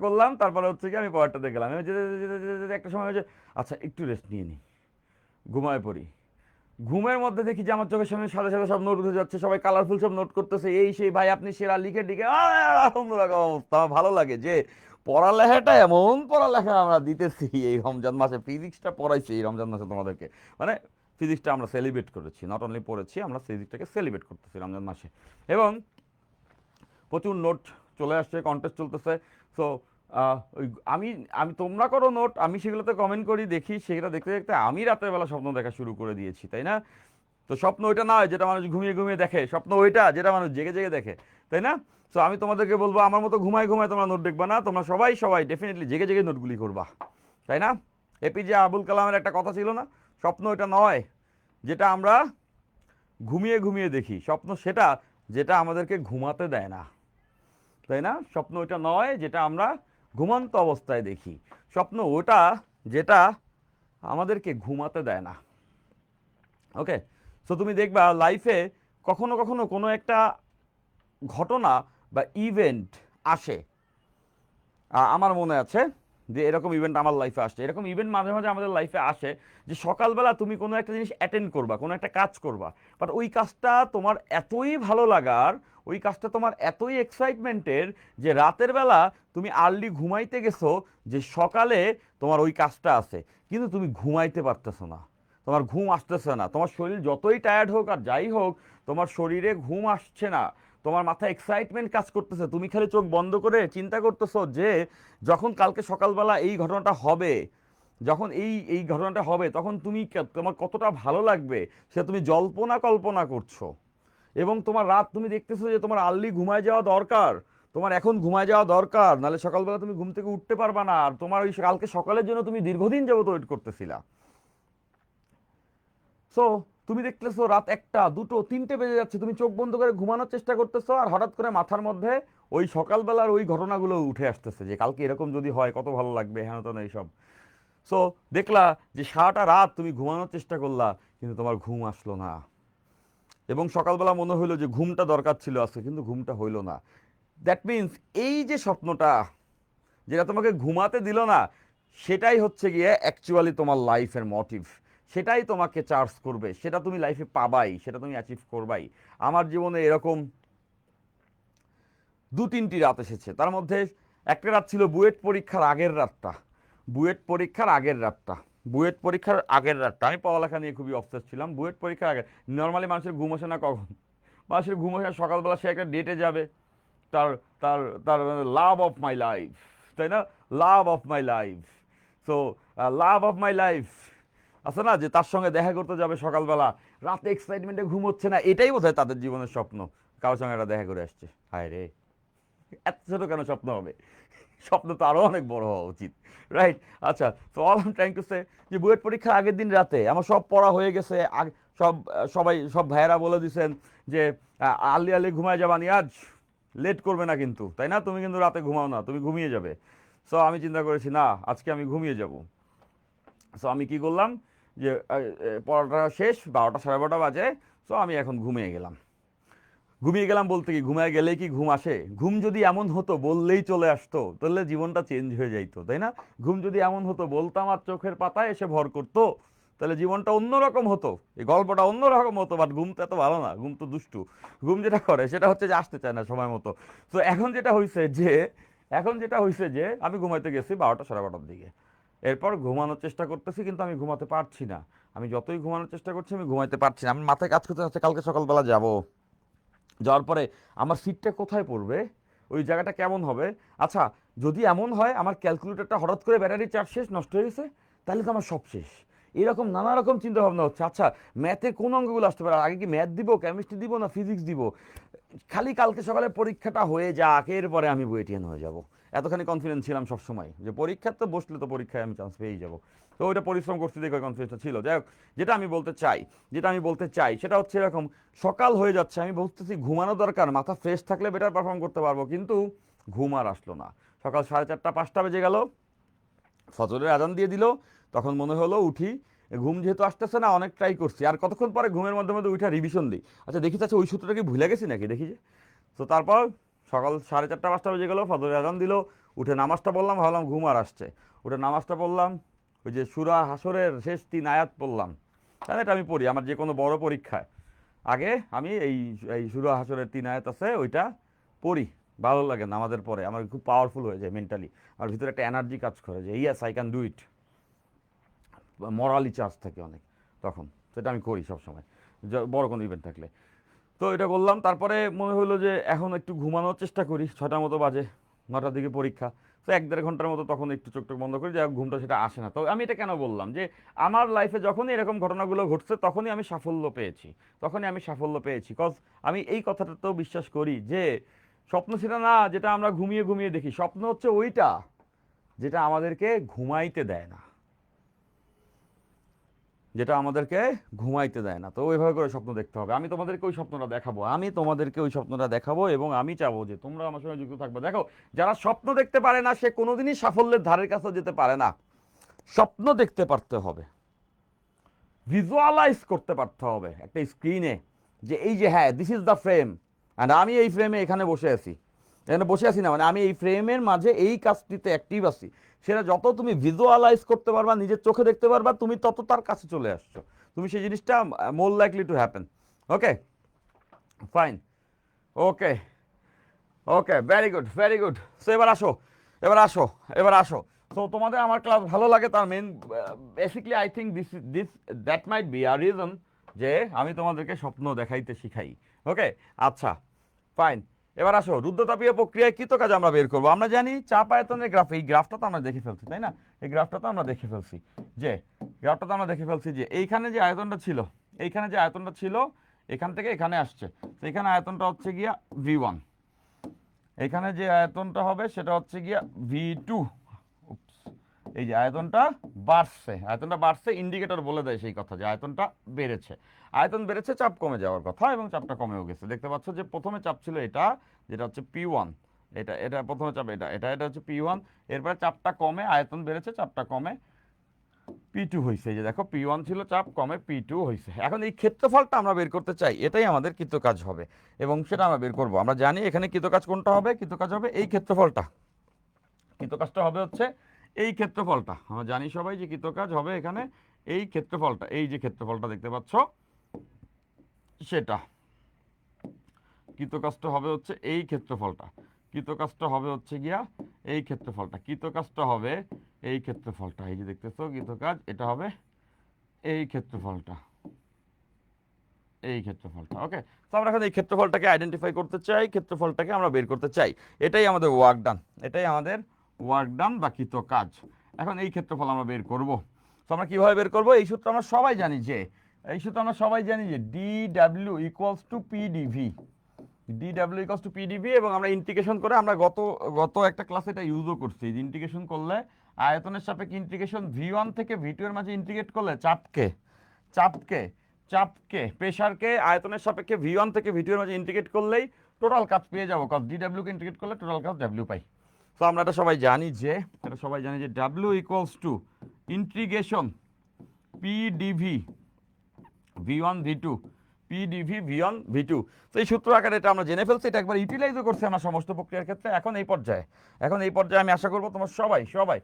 করলাম, তারপরে হচ্ছে কি আমি পরেরটা দেখলাম, একটা সময় হয়েছে, আচ্ছা একটু রেস্ট নিয়ে নিই, ঘুমায় পড়ি, ঘুমের মধ্যে দেখি যে আমার চোখের সামনে সাথে সব নোট উঠে যাচ্ছে, সবাই কালারফুল সব নোট করতেছে, এই সেই, ভাই আপনি সেরা, লিখে অবস্থা, ভালো লাগে যে পড়ালেখাটা এমন পড়ালেখা আমরা দিতেছি এই রমজান মাসে, ফিজিক্সটা পড়াইছি এই রমজান মাসে তোমাদেরকে, মানে ফিজিক্সটা আমরা সেলিব্রেট করেছি, নট অনলি পড়েছি, আমরা ফিজিক্সটাকে সেলিব্রেট করতেছি রমজান মাসে, এবং প্রচুর নোট চলে আসছে, কন্টেস্ট চলতেছে। সো ওই আমি তোমরা করো নোট, আমি সেগুলোতে কমেন্ট করি, দেখি, সেগুলো দেখতে আমি রাতের বেলা স্বপ্ন দেখা শুরু করে দিয়েছি, তাই না? তো স্বপ্ন ওইটা নয় যেটা মানুষ ঘুমিয়ে দেখে, স্বপ্ন ওইটা যেটা মানুষ জেগে দেখে, তাই না? সো আমি তোমাদেরকে বলবো, আমার মতো ঘুমায় তোমরা নোট দেখবা না, তোমরা সবাই ডেফিনেটলি জেগে নোটগুলি করবা, তাই না? এপিজে আবুল কালামের একটা কথা ছিল না, স্বপ্ন এটা নয় যেটা আমরা ঘুমিয়ে ঘুমিয়ে দেখি, স্বপ্ন সেটা যেটা আমাদেরকে ঘুমাতে দেয় না, তাই না? স্বপ্ন ওটা নয় যেটা আমরা ঘুমন্ত অবস্থায় দেখি, স্বপ্ন ওটা যেটা আমাদেরকে ঘুমাতে দেয় না। ওকে, সো তুমি দেখবা লাইফে কখনো কখনো কোনো একটা ঘটনা বা ইভেন্ট আসে। আমার মনে আছে যে এরকম ইভেন্ট আমার লাইফে আসছে, এরকম ইভেন্ট মাঝে মাঝে আমাদের লাইফে আসে যে সকালবেলা তুমি কোনো একটা জিনিস অ্যাটেন্ড করবা, কোনো একটা কাজ করবা, বাট ওই কাজটা তোমার এতই ভালো লাগার, ওই কাজটা তোমার এতই এক্সাইটমেন্টের যে রাতের বেলা তুমি আর্লি ঘুমাইতে গেছো যে সকালে তোমার ওই কাজটা আছে, কিন্তু তুমি ঘুমাইতে পারতেছো না, তোমার ঘুম আসতেছে না, তোমার শরীর যতই টায়ার্ড হোক আর যাই হোক তোমার শরীরে ঘুম আসছে না, তোমার মাথায় এক্সাইটমেন্ট কাজ করতেছে, তুমি খালি চোখ বন্ধ করে চিন্তা করতেছো যে যখন কালকে সকালবেলা এই ঘটনাটা হবে, যখন এই এই ঘটনাটা হবে তখন তুমি তোমার কতটা ভালো লাগবে সে তুমি জল্পনা কল্পনা করছো। এবং তোমার রাত তুমি দেখতেছো যে তোমার আর্লি ঘুমায় যাওয়া দরকার, তোমার এখন ঘুমায় যাওয়া দরকার, নাহলে সকালবেলা তুমি ঘুম থেকে উঠতে পারবা না, আর তোমার ওই কালকে সকালের জন্য তুমি দীর্ঘদিন যাবত ওয়েট করতেছিলা। সো তুমি দেখতেছো রাত 1টা 2টো 3টে বেজে যাচ্ছে, তুমি চোখ বন্ধ করে ঘুমানোর চেষ্টা করতেছো, আর হঠাৎ করে মাথার মধ্যে ওই সকালবেলার ওই ঘটনাগুলো উঠে আসতেছে যে কালকে এরকম যদি হয় কত ভালো লাগবে, হ্যাঁ তো এইসব। সো দেখলা যে সারাটা রাত তুমি ঘুমানোর চেষ্টা করলা কিন্তু তোমার ঘুম আসলো না, এবং সকালবেলা মনে হইলো যে ঘুমটা দরকার ছিল আজকে, কিন্তু ঘুমটা হইলো না। দ্যাট মিন্স এই যে স্বপ্নটা যেটা তোমাকে ঘুমাতে দিল না, সেটাই হচ্ছে গিয়ে অ্যাকচুয়ালি তোমার লাইফের মোটিভ, সেটাই তোমাকে চার্জ করবে, সেটা তুমি লাইফে পাবাই, সেটা তুমি অ্যাচিভ করবাই। আমার জীবনে এরকম 2-3টি রাত এসেছে, তার মধ্যে একটা রাত ছিল বুয়েট পরীক্ষার আগের রাতটা, বুয়েট পরীক্ষার আগের রাতটা, বুয়েট পরীক্ষার আগের রাতটা আমি পড়ালেখা নিয়ে খুবই অবসেস ছিলাম। বুয়েট পরীক্ষার আগে নর্মালি মানুষের ঘুম আসে না কখন, মানুষের ঘুম আসে না সকালবেলা, সে একটা ডেটে যাবে, তার তার তার লাভ অফ মাই লাইফ, তাই না? Love of my life. So love of my life আছে না, যে তার সঙ্গে দেখা করতে যাবে সকালবেলা, রাতে এক্সাইটমেন্টে ঘুম হচ্ছে না, এটাই বোধহয় তাদের জীবনের স্বপ্ন, কারোর সঙ্গে একটা দেখা করে আসছে। হায় রে, এত ছোট কেন স্বপ্ন হবে, স্বপ্ন তো আরো অনেক বড় হওয়া উচিত, রাইট? আচ্ছা, তো all I am trying to say যে বুয়েট পরীক্ষার আগের দিন রাতে আমার সব পড়া হয়ে গেছে, সব সবাই সব ভাইয়েরা বলে দিছেন যে আর্লি আর্লি ঘুমায় যাবা নি আজ, লেট করবে না কিন্তু, তাই না? তুমি কিন্তু রাতে ঘুমাও না, তুমি ঘুমিয়ে যাবে। সো আমি চিন্তা করেছি না, আজকে আমি ঘুমিয়ে যাব। সো আমি কি করলাম যে পড়াটা শেষ, 12টা 12:30 বাজে, সো আমি এখন ঘুমিয়ে গেলাম। ঘুমিয়ে গেলাম বলতে কি, ঘুমিয়ে গেলেই কি ঘুম আসে? ঘুম যদি এমন হতো বললেই চলে আসতো তাহলে জীবনটা চেঞ্জ হয়ে যাইতো, তাই না? ঘুম যদি এমন হতো বলতাম আর চোখের পাতায় এসে ভর করতো তাহলে জীবনটা অন্যরকম হতো, এই গল্পটা অন্যরকম হতো। বাট ঘুম তো এত ভালো না, ঘুম তো দুষ্টু। ঘুম যেটা করে সেটা হচ্ছে যে আসতে চায় না সময় মতো। তো এখন যেটা হয়েছে যে আমি ঘুমাইতে গেছি 12টা 12:30 দিকে, এরপর ঘুমানোর চেষ্টা করতেছি কিন্তু আমি ঘুমাতে পারছি না। আমি যতই ঘুমানোর চেষ্টা করছি আমি ঘুমাইতে পারছি না, আমি মাথায় কাজ করতে হচ্ছে কালকে সকালবেলা যাব, যাওয়ার পরে আমার সিটটা কোথায় পড়বে, ওই জায়গাটা কেমন হবে। আচ্ছা, যদি এমন হয় আমার ক্যালকুলেটরটা হঠাৎ করে ব্যাটারি চার্জ শেষ, নষ্ট হয়ে গেছে, তাহলে তো আমার সব শেষ। এরকম নানা রকম চিন্তা ভাবনা হচ্ছে। আচ্ছা, ম্যাথে কোন অঙ্কগুলো আসতে পারে, আগে কি ম্যাথ দিব, কেমিস্ট্রি দিব, না ফিজিক্স দিব, খালি কালকে সকালে পরীক্ষাটা হয়ে যাক এরপরে আমি বুয়েটিয়ান হয়ে যাব। এতখানি কনফিডেন্স ছিলাম সবসময় যে পরীক্ষা তো বসলে তো পরীক্ষায় আমি চান্স পেয়েই যাব। তো ওইটা পরিশ্রম করতে দেখে কনফিডেন্সটা ছিল। যাই হোক, যেটা আমি বলতে চাই সেটা হচ্ছে এরকম, সকাল হয়ে যাচ্ছে, আমি বুঝতেছি ঘুমানো দরকার, মাথা ফ্রেশ থাকলে বেটার পারফর্ম করতে পারবো, কিন্তু ঘুম আর আসলো না। সকাল 4:30 5টা বেজে গেল, ফজরের আজান দিয়ে দিল, তখন মনে হলো উঠি, ঘুম যেহেতু আসতেছে না, অনেক ট্রাই করছি, আর কতক্ষণ পরে ঘুমের মধ্যে মধ্যে উঠে রিভিশন দিই, আচ্ছা দেখি আচ্ছা ওই সূত্রটা কি ভুলে গেছি নাকি দেখি যে। তো তারপর সকাল 4:30 5টা বেজে গেল, ফজরের আজান দিল, উঠে নামাজটা পড়লাম, ভাবলাম ঘুম আর আসছে, উঠে নামাজটা পড়লাম, ওই যে সূরা হাসরের শেষ 3 আয়াত পড়লাম, তাহলে এটা আমি পড়ি আমার যে কোনো বড় পরীক্ষায় আগে, আমি এই এই সূরা হাসরের 3 আয়াত আছে ওইটা পড়ি, ভালো লাগে নামাজের পরে, আমার খুব পাওয়ারফুল হয়ে যায় মেন্টালি, আমার ভিতরে একটা এনার্জি কাজ করে যে yes I can do it, morally charge থাকে অনেক তখন, সেটা আমি করি সবসময় বড় কোনো ইভেন্ট থাকলে। তো এটা করলাম, তারপরে মনে হলো যে এখন একটু ঘুমানোর চেষ্টা করি, 6টার মতো বাজে, 9টার দিকে পরীক্ষা, তো 1-1.5 ঘন্টার মতো তখন একটু চোখ টোক বন্ধ করি, যাই হোক ঘুমটা সেটা আসে না। তো আমি এটা কেন বললাম যে আমার লাইফে যখনই এরকম ঘটনাগুলো ঘটছে তখনই আমি সাফল্য পেয়েছি, কজ আমি এই কথাটাতেও বিশ্বাস করি যে স্বপ্ন সেটা না যেটা আমরা ঘুমিয়ে ঘুমিয়ে দেখি, স্বপ্ন হচ্ছে ওইটা যেটা আমাদেরকে ঘুমাইতে দেয় না, যেটা আমাদেরকে ঘুমাইতে দেয় না। তো ওইভাবে করে স্বপ্ন দেখতে হবে। আমি তোমাদেরকে ওই স্বপ্নটা দেখাবো, আমি তোমাদেরকে ওই স্বপ্নটা দেখাবো, এবং আমি চাবো যে তোমরা আমার সঙ্গে যুক্ত থাকবে। দেখো, যারা স্বপ্ন দেখতে পারে না সে কোনোদিনই সাফল্যের ধারের কাছে যেতে পারে না। স্বপ্ন দেখতে পারতে হবে, ভিজুয়ালাইজ করতে পারতে হবে একটা স্ক্রিনে, যে এই যে হ্যাঁ this is the frame, and আমি এই ফ্রেমে এখানে বসে আছি। এখানে বসে আছি না মানে আমি এই ফ্রেমের মাঝে এই কাজটিতে অ্যাক্টিভ আছি। সেটা যত তুমি ভিজুয়ালাইজ করতে পারবা, নিজের চোখে দেখতে পারবা, তুমি তত তার কাছে চলে আসছো। তুমি সেই জিনিসটা more likely to happen. Okay, fine, okay, okay, very good, very good. So এবার আসো, এবার আসো, এবার আসো। তো তোমাদের আমার ক্লাস ভালো লাগে তার main basically I think this that might be a reason যে আমি তোমাদেরকে স্বপ্ন দেখাইতে শিখাই। ওকে, আচ্ছা, ফাইন। এবার আসো, রুদ্রতাপীয় প্রক্রিয়ায় কৃত কাজ আমরা বের করবো। আমরা জানি চাপ আয়তনের গ্রাফ, এই গ্রাফটা তো আমরা দেখে ফেলছি তাই না? এই গ্রাফটা তো আমরা দেখে ফেলছি যে গ্রাফটা তো আমরা দেখে ফেলছি যে এইখানে যে আয়তনটা ছিল, এইখানে যে আয়তনটা ছিল এখান থেকে এখানে আসছে, তো এখানে আয়তনটা হচ্ছে গিয়া V1, এখানে যে আয়তনটা হবে সেটা হচ্ছে গিয়া V2। এই যে আয়তনটা বাড়ছে, আয়তনটা বাড়ছে, ইন্ডিকেটর বলে দেয় সেই কথা যে আয়তনটা বেড়েছে। আয়তন বেড়েছে, চাপ কমে যাওয়ার কথা, এবং চাপটা কমেও গেছে। দেখতে পাচ্ছ যে প্রথমে চাপ ছিল এটা, যেটা হচ্ছে P1, এটা এটা প্রথমে চাপ এটা এটা এটা হচ্ছে P1, এরপরে চাপটা কমে আয়তন বেড়েছে, চাপটা কমে P2 হয়েছে। এই যে দেখো P1 ছিল, চাপ কমে P2 হয়েছে। এখন এই ক্ষেত্রফলটা আমরা বের করতে চাই, এটাই আমাদের কৃতকাজ হবে, এবং সেটা আমরা বের করব। আমরা জানি এখানে কৃতকাজ কোনটা হবে, কৃতকাজ হবে এই ক্ষেত্রফলটা, কৃতকাজটা হবে হচ্ছে এই ক্ষেত্রফলটা। আমরা জানি সবাই যে কৃতকাজ হবে এখানে এই ক্ষেত্রফলটা, এই যে ক্ষেত্রফলটা দেখতে পাচ্ছ সেটা। কৃতকাজটা হবে হচ্ছে এই ক্ষেত্রফলটা, কৃতকাজটা হবে হচ্ছে গিয়া এই ক্ষেত্রফলটা, কৃতকাজটা হবে এই ক্ষেত্রফলটা। এই যে দেখতেছো কৃতকাজ, এটা হবে এই ক্ষেত্রফলটা, এই ক্ষেত্রফলটা। ওকে, তো আমরা এখন এই ক্ষেত্রফলটাকে আইডেন্টিফাই করতে চাই, ক্ষেত্রফলটাকে আমরা বের করতে চাই। এটাই আমাদের ওয়ার্ক ডান, এটাই আমাদের ওয়ার্ক ডান বা কৃতকাজ। এখন এই ক্ষেত্রফল আমরা বের করব। তো আমরা কিভাবে বের করব? এই সূত্র আমরা সবাই জানি যে, এই সূত্র আমরা সবাই জানি যে DW equals to PdV, DW equals to PdV। এবং আমরা ইন্টিগ্রেশন করে, আমরা গত গত একটা ক্লাসে এটা ইউজও করছি, যে ইন্টিগ্রেশন করলে আয়তনের সাপেক্ষে ইন্টিগ্রেশন V1 থেকে V2 এর মাঝে ইন্টিগ্রেট করলে চাপকে, চাপকে চাপকে প্রেশারকে আয়তনের সাপেক্ষে V1 থেকে V2 এর মাঝে ইন্টিগ্রেট করলেই টোটাল কাজ পেয়ে যাবো, কাজ DW কে ইন্টিগ্রেট করলে টোটাল কাজ W পাই। তো আমরা এটা সবাই জানি যে, এটা সবাই জানি যে W equals to integration PdV V1 V2, PdV V1 V2। তো এই সূত্র আকারে এটা আমরা জেনে ফেলছি, এটা একবার ইউটিলাইজও করছি আমরা সমস্ত প্রক্রিয়ার ক্ষেত্রে। এখন এই পর্যায়ে, এখন এই পর্যায়ে আমি আশা করবো তোমার সবাই সবাই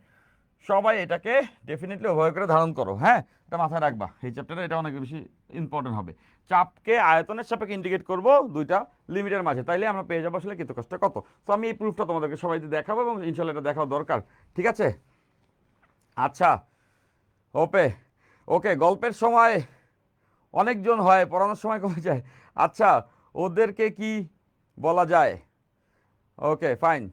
সবাই এটাকে ডেফিনেটলি ওভাবে করে ধারণ করো। হ্যাঁ, এটা মাথায় রাখবা, এই চ্যাপ্টারে এটা অনেক বেশি ইম্পর্টেন্ট হবে। চাপকে আয়তনের সাপেক্ষে ইন্টিগ্রেট করব দুইটা লিমিটের মাঝে, তাইলে আমরা পেয়ে যাবো আসলে কৃতকাজটা কত। তো আমি এই প্রুফটা তোমাদেরকে সবাই দেখাবো, এবং ইনশাল্লাহ এটা দেখাও দরকার, ঠিক আছে? আচ্ছা, ওপে, ওকে, গল্পের সময় অনেকজন হয়, পড়ানোর সময় কমে যায়। আচ্ছা, ওদেরকে কি বলা যায়? ওকে, ফাইন,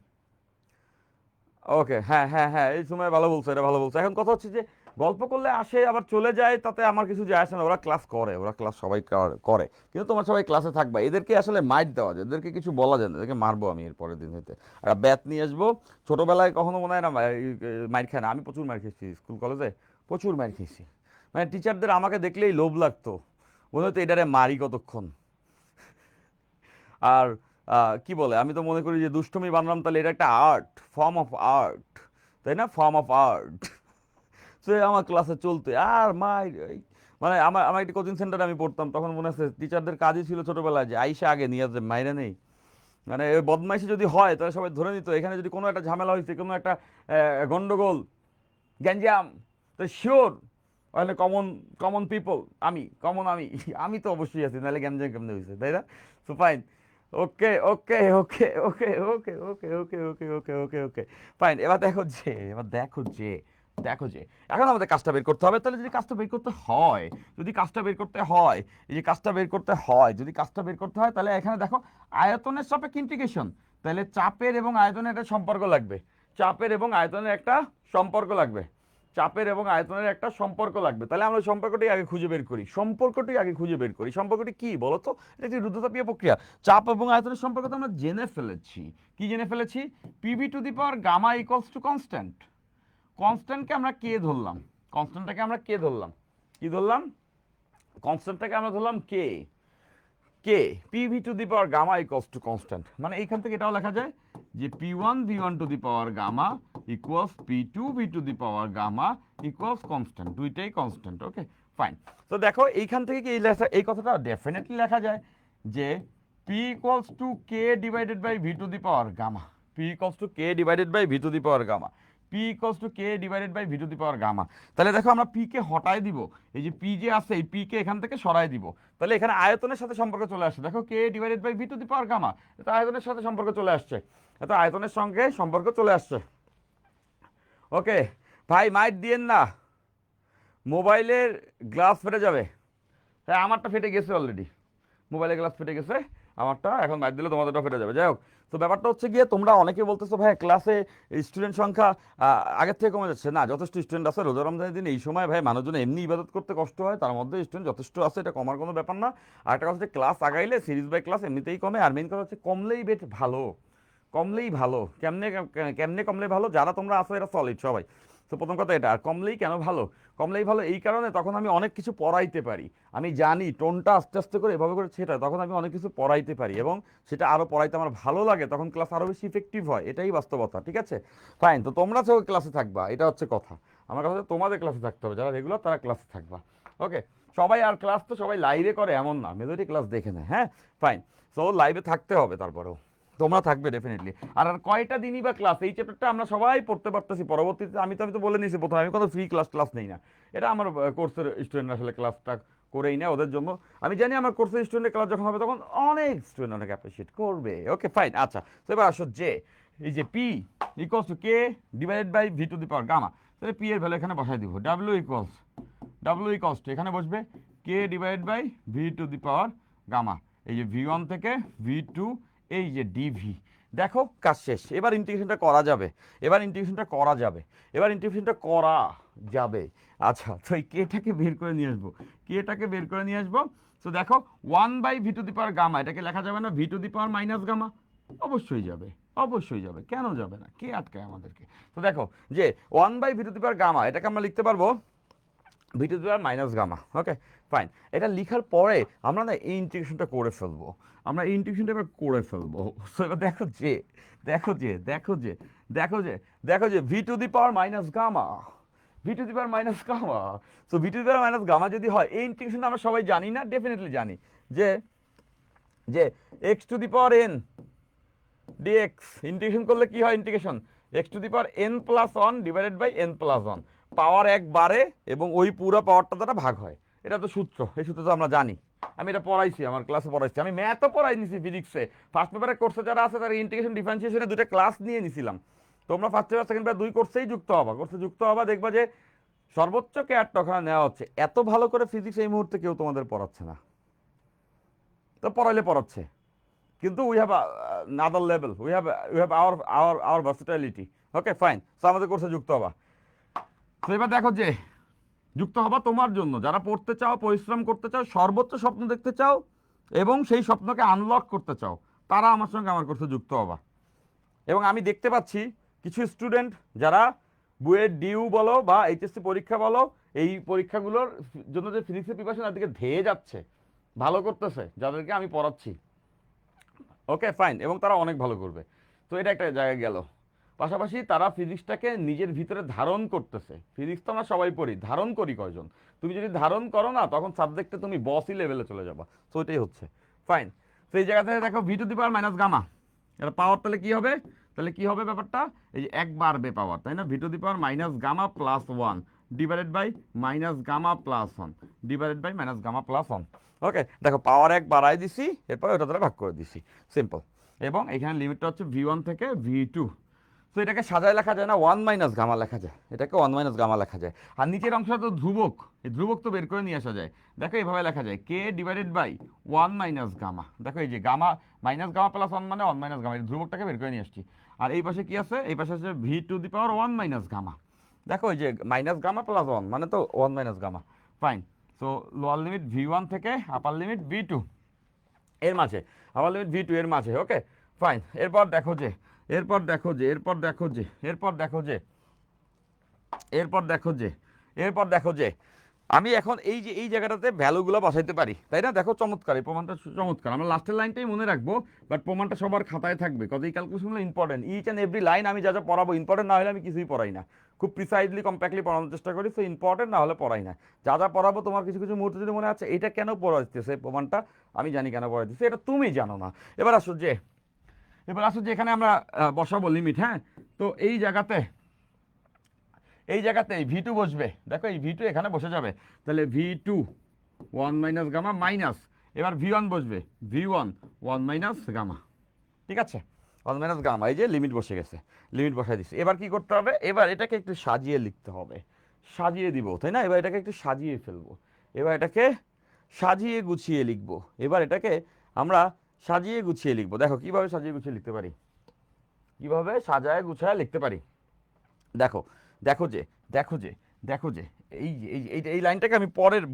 ওকে, হ্যাঁ হ্যাঁ হ্যাঁ, এই সময় ভালো বলছো, এটা ভালো বলছো। এখন কথা হচ্ছে যে গল্প করলে আসে আবার চলে যায়, তাতে আমার কিছু যায় আসে না। ওরা ক্লাস করে, ওরা ক্লাস সবাই করে, কিন্তু তোমার সবাই ক্লাসে থাকবা। এদেরকে আসলে মাইট দেওয়া যায়, এদেরকে কিছু বলা যায় না, এদেরকে মারবো আমি এর পরের দিন হইতে। আর ব্যাট নিয়ে আসবো। ছোটোবেলায় কখনো মনে হয় না মাইর খায় না, আমি প্রচুর মাইর খেয়েছি স্কুল কলেজে, প্রচুর মাইর খেয়েছি। মানে টিচারদের আমাকে দেখলেই লোভ লাগতো, মনে হতো এটারে মারি কতক্ষণ। আর কি বলে, আমি তো মনে করি যে দুষ্টুমি বানালাম, তাহলে এটা একটা আর্ট, ফর্ম অফ আর্ট, তাই না? Form of art. সে আমার ক্লাসে চলতে আর মাই, মানে আমার আমার একটা কোচিং সেন্টারে আমি পড়তাম, তখন মনে আছে টিচারদের কাজই ছিল ছোটবেলায় যে আইসা আগে নিয়ে আসে, মাইরে নেই। মানে ওই বদমাইশি যদি হয় তাহলে সবাই ধরে নিত, এখানে যদি কোনো একটা ঝামেলা হয়েছে, কোনো একটা গন্ডগোল, গ্যাঞ্জাম, তো শিওর ওখানে কমন কমন পিপল, আমি কমন, আমি তো অবশ্যই আছি, নাহলে গ্যাঞ্জাম কেমনে হয়েছে, তাই না? So fine, okay okay okay okay okay okay okay okay okay okay okay fine. এবার দেখো যে, এবার দেখো যে, দেখো যে এখন আমাদের কাজটা বের করতে হবে। তাহলে যদি কাজটা বের করতে হয়, যদি কাজটা বের করতে হয়, এই যে কাজটা বের করতে হয়, যদি কাজটা বের করতে হয়, তাহলে এখানে দেখো আয়তনের সাপেক্ষে ইন্টিগ্রেশন, তাহলে চাপের এবং আয়তনের একটা সম্পর্ক লাগবে, চাপের এবং আয়তনের একটা সম্পর্ক লাগবে, চাপের এবং আয়তনের একটা সম্পর্ক লাগবে। তাহলে আমরা সম্পর্কটি আগে খুঁজে বের করি, সম্পর্কটি আগে খুঁজে বের করি। সম্পর্কটি কি বলো তো? এটা একটি রুদ্ধতাপীয় প্রক্রিয়া। চাপ এবং আয়তনের সম্পর্ক তো আমরা জেনে ফেলেছি। কি জেনে ফেলেছি? PV to the power gamma equals to constant, কনস্ট্যান্টকে আমরা কে ধরলাম, কনস্ট্যান্টটাকে আমরা কে ধরলাম, কি ধরলাম, কনস্ট্যান্টটাকে আমরা ধরলাম কে, K P V two the power gamma equals to constant, মানে এইখান থেকে এটাও লেখা যায় যে P one V one to the power gamma equals P two V two the power gamma equals constant, দুইটাই কনস্ট্যান্ট। ওকে ফাইন। তো দেখো এইখান থেকে কি এই কথাটা ডেফিনেটলি লেখা যায় যে P equals to K divided by V two the power gamma, P equals to K divided by V two the power gamma, P equals to K divided by V two the power gamma. তাহলে দেখো আমরা P K হটায় দিব, এই যে P যে আছে এই P K এখান থেকে সরাই দিব, তাহলে এখানে আয়তনের সাথে সম্পর্ক চলে আসছে। দেখো K divided by V two the power gamma, এটা আয়তনের সাথে সম্পর্ক চলে আসছে, এটা আয়তনের সঙ্গে সম্পর্ক চলে আসছে। ওকে ভাই মাইট দিয়েন না, মোবাইলের গ্লাস ফেটে যাবে। হ্যাঁ আমারটা ফেটে গেছে অলরেডি, মোবাইলের গ্লাস ফেটে গেছে আমারটা, এখন মাইট দিলে তোমাদেরটা ফেটে যাবে। যাই হোক, তো ব্যাপারটা হচ্ছে গিয়ে তোমরা অনেকে বলতেছো ভাই ক্লাসে স্টুডেন্ট সংখ্যা আগের থেকে কমে যাচ্ছে। না, যথেষ্ট স্টুডেন্ট আছে। রোজা রমজানের দিন এই সময় ভাই মানুষজন এমনি ইবাদত করতে কষ্ট হয়, তার মধ্যে স্টুডেন্ট যথেষ্ট আছে, এটা কমার কোনো ব্যাপার না। আর একটা কথা হচ্ছে ক্লাস আগাইলে সিরিজ বাই ক্লাস এমনিতেই কমে, আর মেইন কথা হচ্ছে কমলেই বেশ ভালো, কমলেই ভালো। কেমনে কেমনে কমলে ভালো, যারা তোমরা আসো এরা সলিড সবাই। তো প্রথম কথা এটা। আর কমলেই কেন ভালো, কমলেই ভালো এই কারণে তখন আমি অনেক কিছু পড়াইতে পারি, আমি জানি টোনটা আস্তে আস্তে করে এভাবে করে সেটা, তখন আমি অনেক কিছু পড়াইতে পারি এবং সেটা আরও পড়াইতে আমার ভালো লাগে, তখন ক্লাস আরও বেশি ইফেক্টিভ হয়, এটাই বাস্তবতা। ঠিক আছে ফাইন। তো তোমরা সব ক্লাসে থাকবা, এটা হচ্ছে কথা। আমার কথা হচ্ছে তোমাদের ক্লাসে থাকতে হবে, যারা রেগুলার তারা ক্লাসে থাকবা। ওকে সবাই, আর ক্লাস তো সবাই লাইভে করে এমন না, মেজরিটি ক্লাস দেখে নেয়। হ্যাঁ ফাইন। সো লাইভে থাকতে হবে, তারপরেও তোমরা থাকবে ডেফিনেটলি। আর কয়টা দিনই বা ক্লাস, এই চ্যাপ্টারটা আমরা সবাই পড়তে পারতেছি পরবর্তীতে। আমি তো বলে নিয়েছি প্রথমে, আমি কোনো ফ্রি ক্লাস নেই না, এটা আমার কোর্সের স্টুডেন্ট আসলে ক্লাসটা করেই না ওদের জন্য। আমি জানি আমার কোর্সের স্টুডেন্টের ক্লাস যখন হবে তখন অনেক স্টুডেন্ট অনেক অ্যাপ্রিসিয়েট করবে। Okay fine. আচ্ছা তো এবার আসো যে এই যে P equals to K divided by V two the power gamma, তাহলে পি এর ভ্যালু এখানে বসাই দিব। ডাব্লিউ ইকুয়ালস টু এখানে বসবে K divide by V two the power gamma, এই যে ভি ওয়ান থেকে ভি টু, এই যে ডিভি। দেখো কাজ শেষ। এবার ইন্টিগ্রেশনটা করা যাবে, এবার ইন্টিগ্রেশনটা করা যাবে, এবার ইন্টিগ্রেশনটা করা যাবে। আচ্ছা তো এই কেটাকে বের করে নিয়ে আসবো, কেটাকে বের করে নিয়ে আসবো। তো দেখো one by V two the power gamma, এটাকে লেখা যাবে না V two the power minus gamma? অবশ্যই যাবে, অবশ্যই যাবে, কেন যাবে না, কে আটকায় আমাদেরকে? তো দেখো যে one by V two the power gamma, এটাকে আমরা লিখতে পারবো V two the power minus gamma. Okay fine. এটা লিখার পরে আমরা না এই ইন্টিগ্রেশনটা করে ফেলবো, আমরা এই ইন্টিগ্রেশনটা এবার করে ফেলবো। সো এবার দেখো যে দেখো যে দেখো যে দেখো যে দেখো যে V two the power minus gamma, V two the power minus gamma. So V two the power minus gamma যদি হয়, এই ইন্টিগ্রেশনটা আমরা সবাই জানি না, ডেফিনেটলি জানি যে যে X to the power N DX integration করলে কি হয়, integration X to the power N plus one divided by N plus one, power এক বাড়ে এবং ওই পুরো পাওয়ারটা দ্বারা ভাগ হয়। এটা তো সূত্র, এই সূত্র তো আমরা জানি, আমি এটা পড়াইছি, আমার ক্লাসে পড়াইছি, আমি ম্যাথও পড়াই নিছি ফিজিক্সে। ফার্স্ট পেপারে কোর্সে যারা আছে তারা ইন্টিগ্রেশন ডিফারেন্সিয়েশনে দুটো ক্লাস নিয়ে নিছিলাম। তোমরা ফার্স্ট পেপার সেকেন্ড পেপার দুই কোর্সেই যুক্ত হবা, কোর্সে যুক্ত হবা, দেখবা যে সর্বোচ্চ কেয়ারটা ওখানে নেওয়া হচ্ছে। এত ভালো করে ফিজিক্স এই মুহূর্তে কেউ তোমাদের পড়াচ্ছে না, তো পড়াইলে পড়াচ্ছে, কিন্তু we have other level, we have our versatility. Okay fine. So আমাদের কোর্সে যুক্ত হবা। তো এবার দেখো যে যুক্ত হবা তোমার জন্য, যারা পড়তে চাও, পরিশ্রম করতে চাও, সর্বোচ্চ স্বপ্ন দেখতে চাও এবং সেই স্বপ্নকে আনলক করতে চাও, তারা আমার সঙ্গে আমার কোর্সে যুক্ত হবা। এবং আমি দেখতে পাচ্ছি কিছু স্টুডেন্ট যারা বুয়েট ডিউ বলো বা এইচএসসি পরীক্ষা বলো, এই পরীক্ষাগুলোর জন্য যে ফিজিক্সের প্রিপারেশন তার দিকে ধেয়ে যাচ্ছে, ভালো করতেছে, যাদেরকে আমি পড়াচ্ছি। Okay fine. এবং তারা অনেক ভালো করবে। তো এটা একটা জায়গায় গেল। পাশাপাশি তারা ফিজিক্সটাকে নিজের ভিতরে ধারণ করতেছে। ফিজিক্স তো আমরা সবাই পড়ি, ধারণ করি কয়জন? তুমি যদি ধারণ করো না, তখন সাবজেক্টে তুমি বসই লেভেলে চলে যাবা। তো এটাই হচ্ছে ফাইন। তো এই জায়গা থেকে দেখো V two the power minus gamma, এটা পাওয়ার, তাহলে কি হবে, তাহলে কি হবে ব্যাপারটা, এই যে এক বাড়বে পাওয়ার, তাই না? V two the power minus gamma plus one divided by minus gamma plus one divided by minus gamma plus one. Okay দেখো পাওয়ার এক বাড়াই দিছি, এরপর ওটা দ্বারা ভাগ করে দিছি, সিম্পল। এবং এখানে লিমিটটা হচ্ছে ভি ওয়ান থেকে ভি টু। তো এটাকে সাজায় লেখা যায় না, ওয়ান মাইনাস গামা লেখা যায়, এটাকে ওয়ান মাইনাস গামা লেখা যায়। আর নিচের অংশটা তো ধ্রুবক, এই ধ্রুবক তো বের করে নিয়ে আসা যায়। দেখো এইভাবে লেখা যায় K divided by one minus gamma. দেখো এই যে gamma minus gamma plus one মানে ওয়ান মাইনাস গামা, এই ধ্রুবকটাকে বের করে নিয়ে আসছি। আর এই পাশে কি আছে, এই পাশে আছে V two the power one minus gamma. দেখো এই যে মাইনাস গামা প্লাস ওয়ান মানে তো one minus gamma. Fine. So lower limit V one থেকে আপার লিমিট ভি টু এর মাঝে, আপার লিমিট ভি টু এর মাঝে। Okay fine. এরপর দেখো যে এরপর দেখো যে আমি এখন এই যে এই জায়গাটাতে ভ্যালুগুলো বসাইতে পারি, তাই না? দেখো চমৎকার, এই প্রমাণটা চমৎকার। আমরা লাস্টের লাইনটাই মনে রাখবো, বাট প্রমাণটা সবার খাতায় থাকবে, কত এই ক্যালকুলেশনগুলো important. Each and every line আমি যা যা পড়াবো ইম্পর্টেন্ট না হলে আমি কিছুই পড়াই না, খুব প্রিসাইজলি কম্প্যাক্টলি পড়ানোর চেষ্টা করি। সো ইম্পর্টেন্ট না হলে পড়াই না। যা যা পড়াবো তোমার কিছু কিছু মুহূর্তে যদি মনে আছে এটা কেন পড়াইতেছে, প্রমাণটা আমি জানি কেন পড়াইতেছে, এটা তুমি জানো না। এবার আসো যে এখানে আমরা বসাবো লিমিট। হ্যাঁ, তো এই জায়গাতে এই ভি টু বসবে। দেখো এই ভি টু এখানে বসে যাবে, তাহলে V two one minus gamma minus, এবার ভি ওয়ান বসবে, V one one minus gamma. ঠিক আছে, ওয়ান মাইনাস গামা, এই যে লিমিট বসে গেছে, লিমিট বসাই দিচ্ছি। এবার কি করতে হবে, এবার এটাকে একটু সাজিয়ে লিখতে হবে, সাজিয়ে দিব, তাই না? এবার এটাকে একটু সাজিয়ে ফেলবো, এবার এটাকে সাজিয়ে গুছিয়ে লিখবো, এবার এটাকে আমরা সাজিয়ে গুছিয়ে লিখবো। দেখো কিভাবে সাজিয়ে গুছিয়ে লিখতে পারি, কিভাবে সাজায় গুছায় লিখতে পারি। দেখো দেখো যে দেখো যে দেখো যে এই যে এই লাইনটাকে আমি বোর্ডের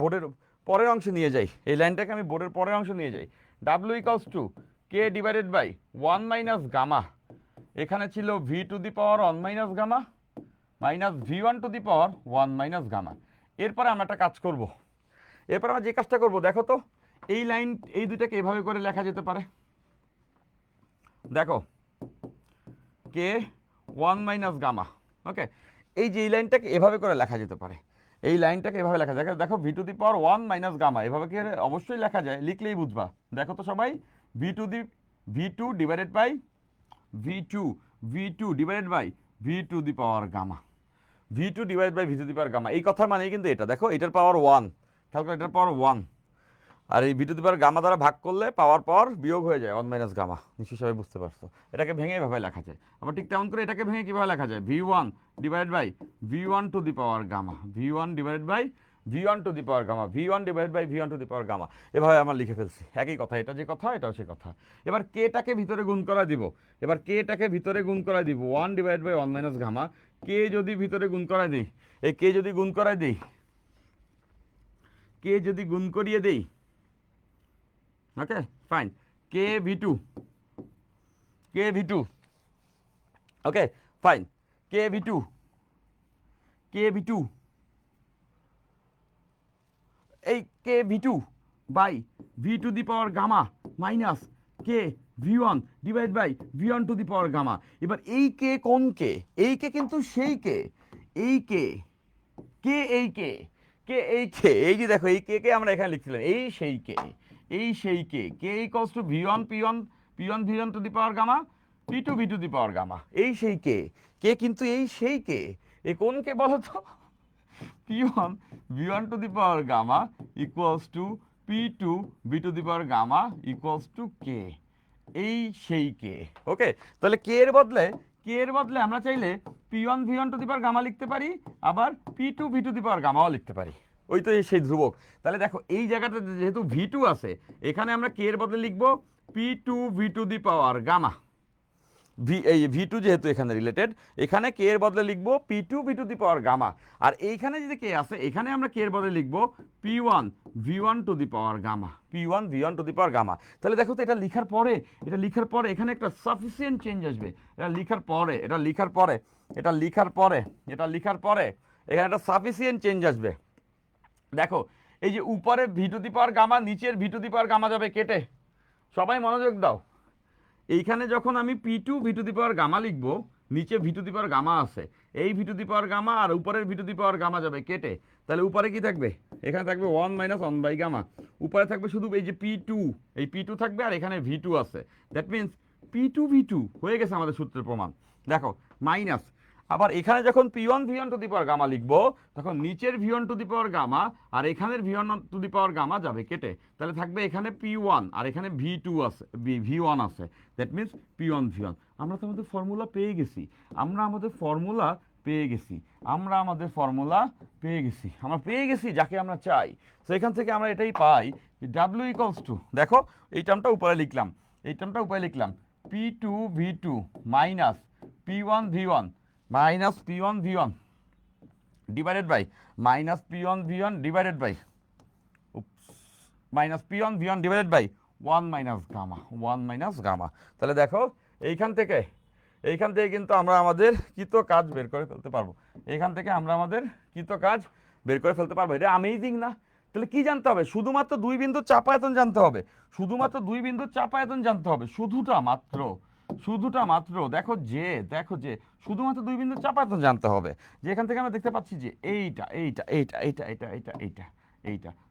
পরের অংশে নিয়ে যাই, এই লাইনটাকে আমি বোর্ডের পরের অংশে নিয়ে যাই। W equals to K divided by one minus gamma, এখানে ছিল V two the power one minus gamma minus V one to the power one minus gamma. এরপরে আমরা একটা কাজ করব, এরপর আমরা যে কাজটা করব, দেখো তো এই লাইন এই দুটাকে এভাবে করে লেখা যেতে পারে। দেখো কে ওয়ান মাইনাস গামা, ওকে, এই যে এই লাইনটাকে এভাবে করে লেখা যেতে পারে, এই লাইনটাকে এভাবে লেখা যায়। দেখো V two the power one minus gamma এভাবে কি অবশ্যই লেখা যায়, লিখলেই বুঝবা। দেখো তো সবাই, V two divided by V two divided by V two the power gamma, V two divide by V two the power gamma. এই কথার মানে কিন্তু এটা, দেখো এটার পাওয়ার ওয়ান, তাহলে এটার পাওয়ার ওয়ান, আর এই V two the power gamma দ্বারা ভাগ করলে পাওয়ার বিয়োগ হয়ে যায় ওয়ান মাইনাস গামা। নিশ্চয়ই সবাই বুঝতে পারছো, এটাকে ভেঙে এভাবে লেখা যায়। আবার ঠিক তেমন করে এটাকে ভেঙে কীভাবে লেখা যায়, V one divide by V one to the power gamma, V one divide by V one to the power gamma, V one divide by V one to the power gamma. এভাবে আমরা লিখে ফেলছি, একই কথা, এটা যে কথা এটাও সে কথা। এবার কেটাকে ভিতরে গুণ করা দিব, এবার কেটাকে ভিতরে গুণ করা দিব, one divide by one minus gamma. K যদি ভিতরে গুণ করা দিই, এই কে যদি গুণ করাই দিই, কে যদি গুণ করিয়ে দেই, okay fine, K V two, okay fine, K V two এই K V two by V two the power gamma minus K V one divide by V one to the power gamma. এবার এই কে কোন কে, এই কে কিন্তু সেই K, এই কে কে এই কে কে এই কে, এই যে দেখো এই কে কে আমরা এখানে লিখছিলাম, এই সেই কে, এই সেই K, K equals to V one V one to the power gamma V two the power gamma, এই সেই কে, কে কিন্তু এই সেই কে, এই কোন কে বলো তো, P one V one to the power gamma equals to P two V two the power gamma equals to K, এই সেই কে। ওকে, তাহলে কে এর বদলে আমরা চাইলে P one V one to the power gamma লিখতে পারি, আবার P two V two the power গামাও লিখতে পারি, ওই তো সেই ধ্রুবক। তাহলে দেখো এই জায়গাতে যেহেতু ভি টু আছে, এখানে আমরা কে এর বদলে লিখবো P two V two the power gamma, V two যেহেতু এখানে রিলেটেড, এখানে কে এর বদলে লিখবো P two V two the power gamma. আর এইখানে যদি কে আছে, এখানে আমরা কে এর বদলে লিখবো P one V one to the power gamma, P one V one to the power gamma. তাহলে দেখো তো এটা লিখার পরে এখানে একটা সাফিসিয়েন্ট চেঞ্জ আসবে, এটা লিখার পরে এখানে একটা সাফিসিয়েন্ট চেঞ্জ আসবে। দেখো এই যে উপরে V two the power gamma, নিচের V two the power gamma যাবে কেটে, সবাই মনোযোগ দাও। এইখানে যখন আমি P two V two the power gamma লিখবো, নিচে V two the power gamma আছে, এই V two the power gamma আর উপরের V two the power gamma যাবে কেটে, তাহলে উপরে কি থাকবে, এখানে থাকবে one minus one by gamma, উপরে থাকবে শুধু এই যে পি টু, এই পি টু থাকবে আর এখানে ভি টু আছে, that means P two V two হয়ে গেছে আমাদের সূত্রের প্রমাণ। দেখো মাইনাস, আবার এখানে যখন P one V one to the power gamma লিখবো, তখন নিচের V one to the power gamma আর এখানের V one to the power gamma যাবে কেটে, তাহলে থাকবে এখানে পি ওয়ান আর এখানে ভি টু আছে, ভি ওয়ান আছে, that means P one V one. আমরা তো আমাদের ফর্মুলা পেয়ে গেছি, আমরা পেয়ে গেছি যাকে আমরা চাই। তো এখান থেকে আমরা এটাই পাই, ডাব্লিউ ইকুয়ালস টু, দেখো এই টার্মটা উপরে লিখলাম, P two V two minus P one V one minus P one V one divided by minus P one V one divided by one minus gamma, তাহলে দেখো এইখান থেকে এইখান থেকে কিন্তু আমরা আমাদের কৃত কাজ বের করে ফেলতে পারবো। এখান থেকে আমরা আমাদের কৃত কাজ বের করে ফেলতে পারবো। এটা অ্যামেজিং না? তাহলে কি জানতে হবে? শুধুমাত্র দুই বিন্দুর চাপায়তন জানতে হবে, শুধুমাত্র দুই বিন্দুর চাপায়তন জানতে হবে, শুধুটা মাত্র দেখো যে শুধুমাত্র দুই বিন্দুর চাপায়তন জানতে হবে। যে এখান থেকে আমরা দেখতে পাচ্ছি যে এইটা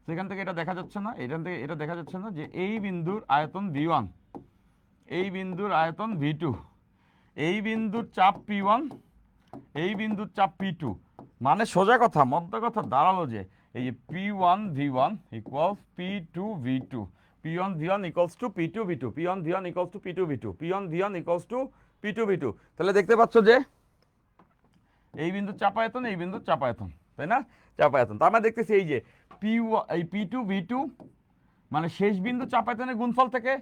সেখান থেকে এটা দেখা যাচ্ছে না, এখান থেকে এটা দেখা যাচ্ছে না যে এই বিন্দুর আয়তন V1, এই বিন্দুর আয়তন V2, এই বিন্দুর চাপ P1, এই বিন্দুর চাপ P2। মানে সোজা কথা মধ্য কথা দাঁড়ালো যে এই যে P1 V1 equals P2 V2, P1 V1 equals to P2 V2, P1 V1 equals to P2 V2, P1 V1 equals to P2 V2। তাহলে দেখতে পাচ্ছ যে এই বিন্দুর চাপায়তন, এই বিন্দুর চাপায়তন, তাই না? চাপায়তন। তার মানে দেখতেছি এই যে এই P2 V2 মানে শেষ বিন্দু চাপায়তনের গুণফল থেকে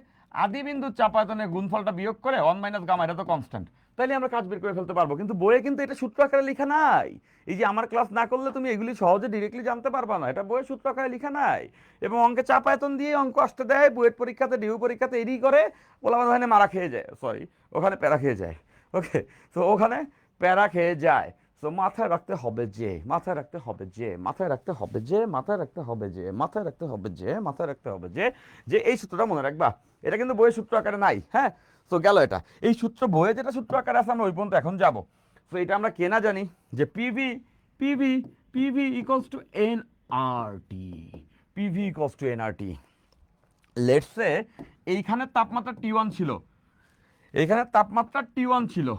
আদি বিন্দুর চাপায়তনের গুণফলটা বিয়োগ করে 1 মাইনাস গামা, এটা তো কনস্ট্যান্ট। তাইলে আমরা কাজ বের করে ফেলতে পারবো। কিন্তু বইয়ে কিন্তু এটা সূত্র আকারে লেখা নাই। এই যে আমার ক্লাস না করলে তুমি এগুলি সহজে ডিরেক্টলি জানতে পারবা না, এটা বইয়ে সূত্র আকারে লেখা নাই। এবং অঙ্কে চাপায়তন দিয়ে অঙ্ক আসতে দেয়, বুয়েট পরীক্ষাতে ডিউ পরীক্ষাতে এডি করে, বলে আমার ওখানে মারা খেয়ে যায়, সরি ওখানে প্যারা খেয়ে যায়। ওকে, তো ওখানে প্যারা খেয়ে যায়। তো মাথায় রাখতে হবে যে মাথায় রাখতে হবে যে মাথায় রাখতে হবে যে মাথায় রাখতে হবে যে মাথায় রাখতে হবে যে মাথায় রাখতে হবে যে যে এই সূত্রটা মনে রাখবা। এটা কিন্তু বইয়ের সূত্র আকারে নাই। হ্যাঁ, তো গেল এটা। এই সূত্র বইয়ে যেটা সূত্র আকারে আছে আমরা ওই পর্যন্ত এখন যাব। তো এটা আমরা কেনা জানি যে PV PV PV equals to nRT, PV equals to nRT. Let's say এইখানে তাপমাত্রা T1 ছিল, এইখানে তাপমাত্রা T1 ছিল।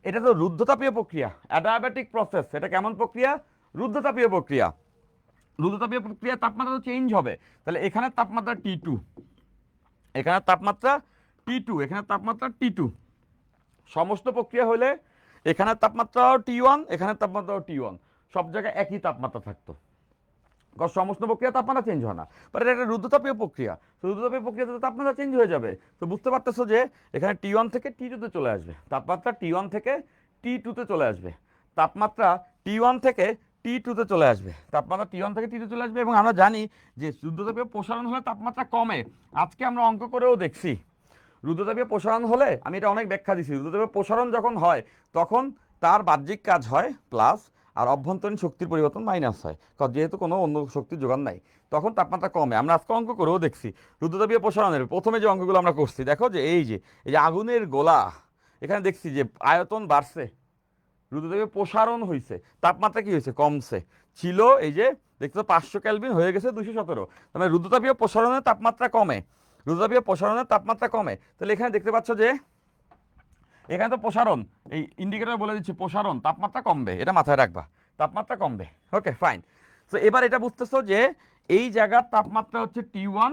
এটা তো রুদ্ধতাপীয় প্রক্রিয়া, অ্যাডিয়াব্যাটিক প্রসেস। এটা কেমন প্রক্রিয়া? রুদ্ধতাপীয় প্রক্রিয়া। রুদ্ধতাপীয় প্রক্রিয়া তাপমাত্রা তো চেঞ্জ হবে। তাহলে এখানে তাপমাত্রা T2, এখানে তাপমাত্রা T2, এখানে তাপমাত্রা T2। সমস্ত প্রক্রিয়া হলে এখানে তাপমাত্রাও T1, এখানে তাপমাত্রাও T1, সব জায়গায় একই তাপমাত্রা থাকতো। সমস্ত প্রক্রিয়া তাপমাত্রা চেঞ্জ হয় না, বাট এটা একটা রুদ্ধতাপীয় প্রক্রিয়া। তো রুদ্ধতাপীয় প্রক্রিয়াতে তাপমাত্রা চেঞ্জ হয়ে যাবে। তো বুঝতে পারতেছো যে এখানে T1 থেকে T2 তে চলে আসবে, তাপমাত্রা T1 থেকে T2 তে চলে আসবে, তাপমাত্রা T1 থেকে T2 তে চলে আসবে, তাপমাত্রা T1 থেকে T2 চলে আসবে। এবং আমরা জানি যে রুদ্ধতাপীয় প্রসারণ হলে তাপমাত্রা কমে। আজকে আমরা অঙ্ক করেও দেখছি রুদ্ধতাপীয় প্রসারণ হলে, আমি এটা অনেক ব্যাখ্যা দিছি, রুদ্ধতাপীয় প্রসারণ যখন হয় তখন তার বাহ্যিক কাজ হয় প্লাস, আর অভ্যন্তরীণ শক্তির পরিবর্তন মাইনাস হয়, যেহেতু কোনো অন্য শক্তির যোগান নাই, তখন তাপমাত্রা কমে। আমরা আজকে অঙ্ক করেও দেখছি রুদ্ধতাপীয় প্রসারণের প্রথমে যে অঙ্কগুলো আমরা করছি, দেখো যে এই যে আগুনের গোলা, এখানে দেখছি যে আয়তন বাড়ছে, রুদ্ধতাপীয় প্রসারণ হয়েছে, তাপমাত্রা কি হয়েছে? কমছে। ছিল এই যে দেখছো 500 কেলভিন হয়ে গেছে 217। মানে রুদ্ধতাপীয় প্রসারণের তাপমাত্রা কমে, রুদ্ধতাপীয় প্রসারণের তাপমাত্রা কমে। তাহলে এখানে দেখতে পাচ্ছ যে এখানে তো প্রসারণ, এই ইন্ডিকেটর বলে দিচ্ছে প্রসারণ, তাপমাত্রা কমবে, এটা মাথায় রাখবা, তাপমাত্রা কমবে। ওকে ফাইন। তো এবার এটা বুঝতেছো যে এই জায়গার তাপমাত্রা হচ্ছে T1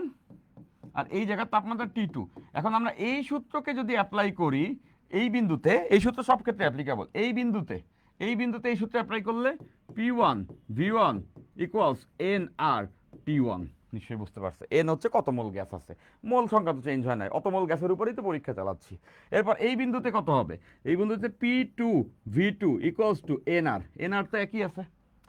আর এই জায়গার তাপমাত্রা T2। এখন আমরা এই সূত্রকে যদি অ্যাপ্লাই করি এই বিন্দুতে, এই সূত্র সব ক্ষেত্রে অ্যাপ্লিকেবল, এই বিন্দুতে এই সূত্র অ্যাপ্লাই করলে P1 V1 equals NR T1। নিশ্চয়ই বুঝতে পারছে এন হচ্ছে কত মোল গ্যাস আছে, মোল সংখ্যা তো চেঞ্জ হয় না, অত মোল গ্যাসের উপরেই তো পরীক্ষা চালাচ্ছি। এরপর এই বিন্দুতে কত হবে? এই বিন্দুতে P2 V2 equals to NR, NR তো একই আছে,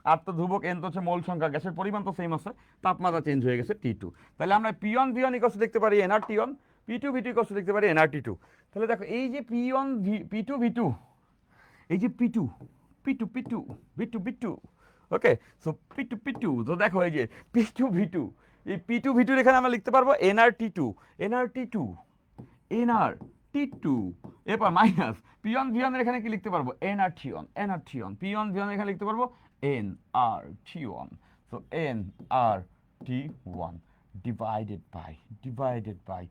আর তো ধ্রুবক, এন তো হচ্ছে মোল সংখ্যা, গ্যাসের পরিমাণ তো সেম আছে, তাপমাত্রা চেঞ্জ হয়ে গেছে T2। তাহলে আমরা P1 V1 ইকুয়ালস দেখতে পারি NR T1, P2 V2 equals দেখতে পারি NR T2। তাহলে দেখো এই যে P1 P2 V2, এই যে P2 P2 P2 V2 V2, ওকে, সো P2 P2, তো দেখো এই যে P2 V2, এই P2 V2 এখানে আমরা লিখতে পারবো NR T2, NR T2, NR T2। এরপর মাইনাস P1 V1 এর এখানে কি লিখতে পারবো? NR T1, NR T1, P1 V1 এর এখানে লিখতে পারবো NR T1, so NR T1 divided by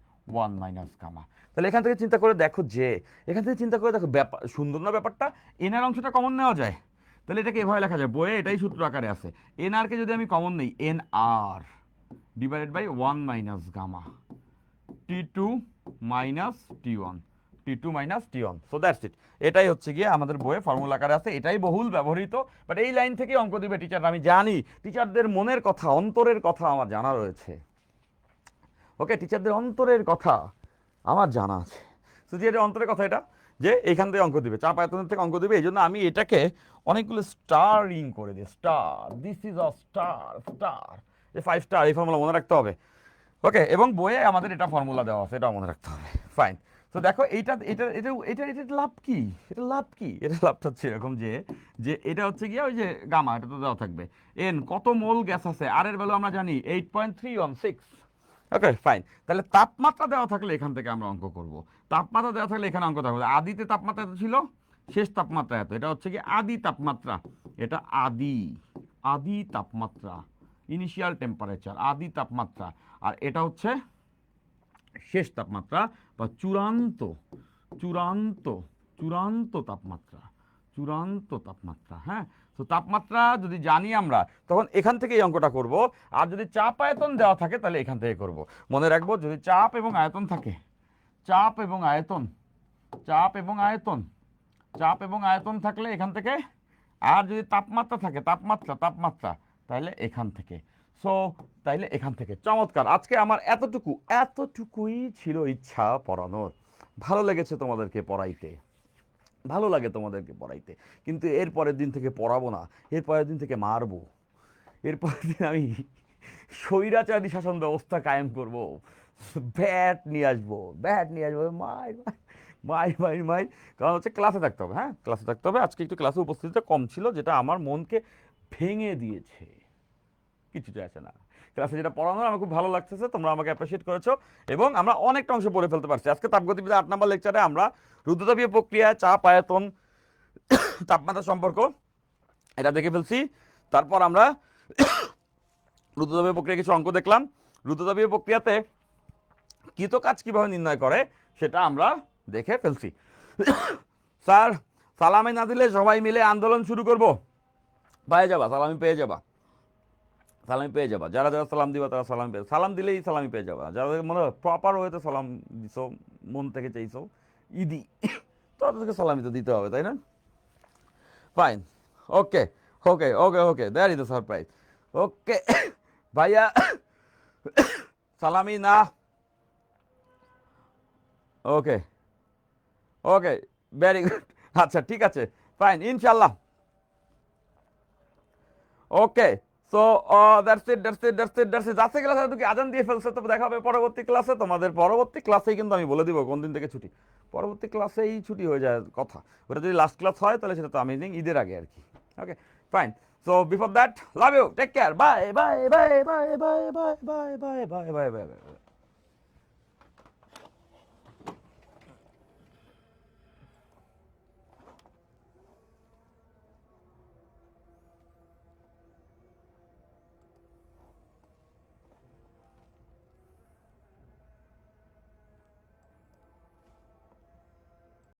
1 minus gamma. তাহলে এখান থেকে চিন্তা করে দেখো যে এখান থেকে চিন্তা করে দেখো ব্যাপার সুন্দর না ব্যাপারটা? এনআর অংশটা কমন নেওয়া যায়, তাহলে এটাকে এভাবে লেখা যায়, বইয়ে এটাই সূত্র আকারে আছে। এনআর কে যদি আমি কমন নেই, NR divided by 1 minus gamma T2 minus T1, T2 minus T1, so that's it. এটাই হচ্ছে গিয়ে আমাদের বইয়ে ফর্মুলা আকারে আছে, এটাই বহুল ব্যবহৃত। বাট এই লাইন থেকে অঙ্ক দিবে টিচার, আমি জানি টিচারদের মনের কথা অন্তরের কথা আমার জানা রয়েছে। ওকে, টিচারদের অন্তরের কথা আমার জানা আছে। তো যে অন্তরের কথা এটা যে এইখান থেকে অঙ্ক দিবে, চাপ আয়তনের থেকে অঙ্ক দিবে, এই জন্য আমি এটাকে অনেকগুলো স্টারিং করে দিই, star, this is a star, star, এই 5 স্টার, এই ফর্মুলা মনে রাখতে হবে। ওকে, এবং বইয়ে আমাদের এটা ফর্মুলা দেওয়া আছে, এটা মনে রাখতে হবে। ফাইন। তো দেখো এইটা এটা এটা এটা এটা লাভ কি, এটা লাভ কি, এটা লাভটা হচ্ছে এরকম যে যে এটা হচ্ছে গিয়ে ওই যে গামা, এটা তো দেওয়া থাকবে। এন কত মোল গ্যাস আছে, আর এর ভ্যালু আমরা জানি 8.316। ওকে ফাইন, তাহলে তাপমাত্রা দেওয়া থাকলে এখান থেকে আমরা অঙ্ক করব। তাপমাত্রা দেওয়া থাকলে এখানে অঙ্ক থাকবে। আদিতে তাপমাত্রা এত ছিল, শেষ তাপমাত্রা এত, এটা হচ্ছে কি আদি তাপমাত্রা, এটা আদি আদি তাপমাত্রা, ইনিশিয়াল টেম্পারেচার, আদি তাপমাত্রা। আর এটা হচ্ছে শেষ তাপমাত্রা বা চূড়ান্ত চূড়ান্ত চূড়ান্ত তাপমাত্রা, চূড়ান্ত তাপমাত্রা। হ্যাঁ, তো তাপমাত্রা যদি জানি আমরা তখন এখান থেকে এই অঙ্কটা করব। আর যদি চাপ আয়তন দেওয়া থাকে তাহলে এখান থেকে করব। মনে রাখবো যদি চাপ এবং আয়তন থাকে, চাপ এবং আয়তন, চাপ এবং আয়তন, চাপ এবং আয়তন থাকলে এখান থেকে, আর যদি তাপমাত্রা থাকে, তাপমাত্রা তাপমাত্রা, তাহলে এখান থেকে। সো তাইলে এখান থেকে। চমৎকার, আজকে আমার এতটুকুই ছিল ইচ্ছা পড়ানোর। ভালো লেগেছে তোমাদেরকে পড়াইতে, ভালো লাগে তোমাদেরকে পড়াইতে, কিন্তু এর পরের দিন থেকে পড়াবো না, এর পরের দিন থেকে মারবো, এর পরের দিন আমি স্বৈরাচারী শাসন ব্যবস্থা কায়েম করব, ব্যাট নিয়ে আসবো, ব্যাট নিয়ে আসবো, মাই মাই মাই মাই। কারণ হচ্ছে ক্লাসে থাকতে হবে, হ্যাঁ ক্লাসে থাকতে হবে। আজকে একটু ক্লাসে উপস্থিতিটা কম ছিল, যেটা আমার মনকে ভেঙে দিয়েছে। কিছু যায় আসে না, ক্লাসে যেটা পড়ানো আমার খুব ভালো লাগতেছে, তোমরা আমাকে অ্যাপ্রিসিয়েট করেছো এবং আমরা অনেকটা অংশ পড়ে ফেলতে পারছি। আজকে তাপগতিবিদ্যা 8 নম্বর লেকচারে আমরা রুদ্রতাপীয় প্রক্রিয়া, চাপ আয়তন, তাপমাত্রা সম্পর্ক এটা দেখে ফেলছি। তারপর আমরা রুদ্রতাপীয় প্রক্রিয়া কিছু অঙ্ক দেখলাম। রুদ্রতাপীয় প্রক্রিয়াতে কৃত কাজ কিভাবে নির্ণয় করে সেটা আমরা দেখে ফেলছি। স্যার সালামি না দিলে সবাই মিলে আন্দোলন শুরু করব। পেয়ে যাবা, সালামি পেয়ে যাবা, সালামি পেয়ে যাবা। যারা যারা সালাম দিবা তারা সালামি পেয়ে, সালাম দিলেই সালামি পেয়ে যাবা। যারা মনে হয় প্রপার ওয়েতে সালাম দিছো, মন থেকে চাইছো ইদি, তাদেরকে সালামি তো দিতে হবে, তাই না? Fine, okay okay okay okay, that is the surprise. Okay ভাইয়া, সালামি না, ওকে ওকে, ভেরি গুড। আচ্ছা ঠিক আছে, ফাইন, ইনশাল্লাহ। Okay, so that's it that's it that's it that's it. আজকে ক্লাসে তুমি আজান দিয়ে ফেলছো, তবে দেখা হবে পরবর্তী ক্লাসে। তোমাদের পরবর্তী ক্লাসেই কিন্তু আমি বলে দিব কোন দিন থেকে ছুটি। পরবর্তী ক্লাসেই ছুটি হয়ে যায় কথা, ওটা যদি লাস্ট ক্লাস হয় তাহলে সেটা তো আমেজিং, ঈদের আগে আর কি। Okay fine, so before that love you, take care, bye bye bye bye bye bye bye bye bye bye by.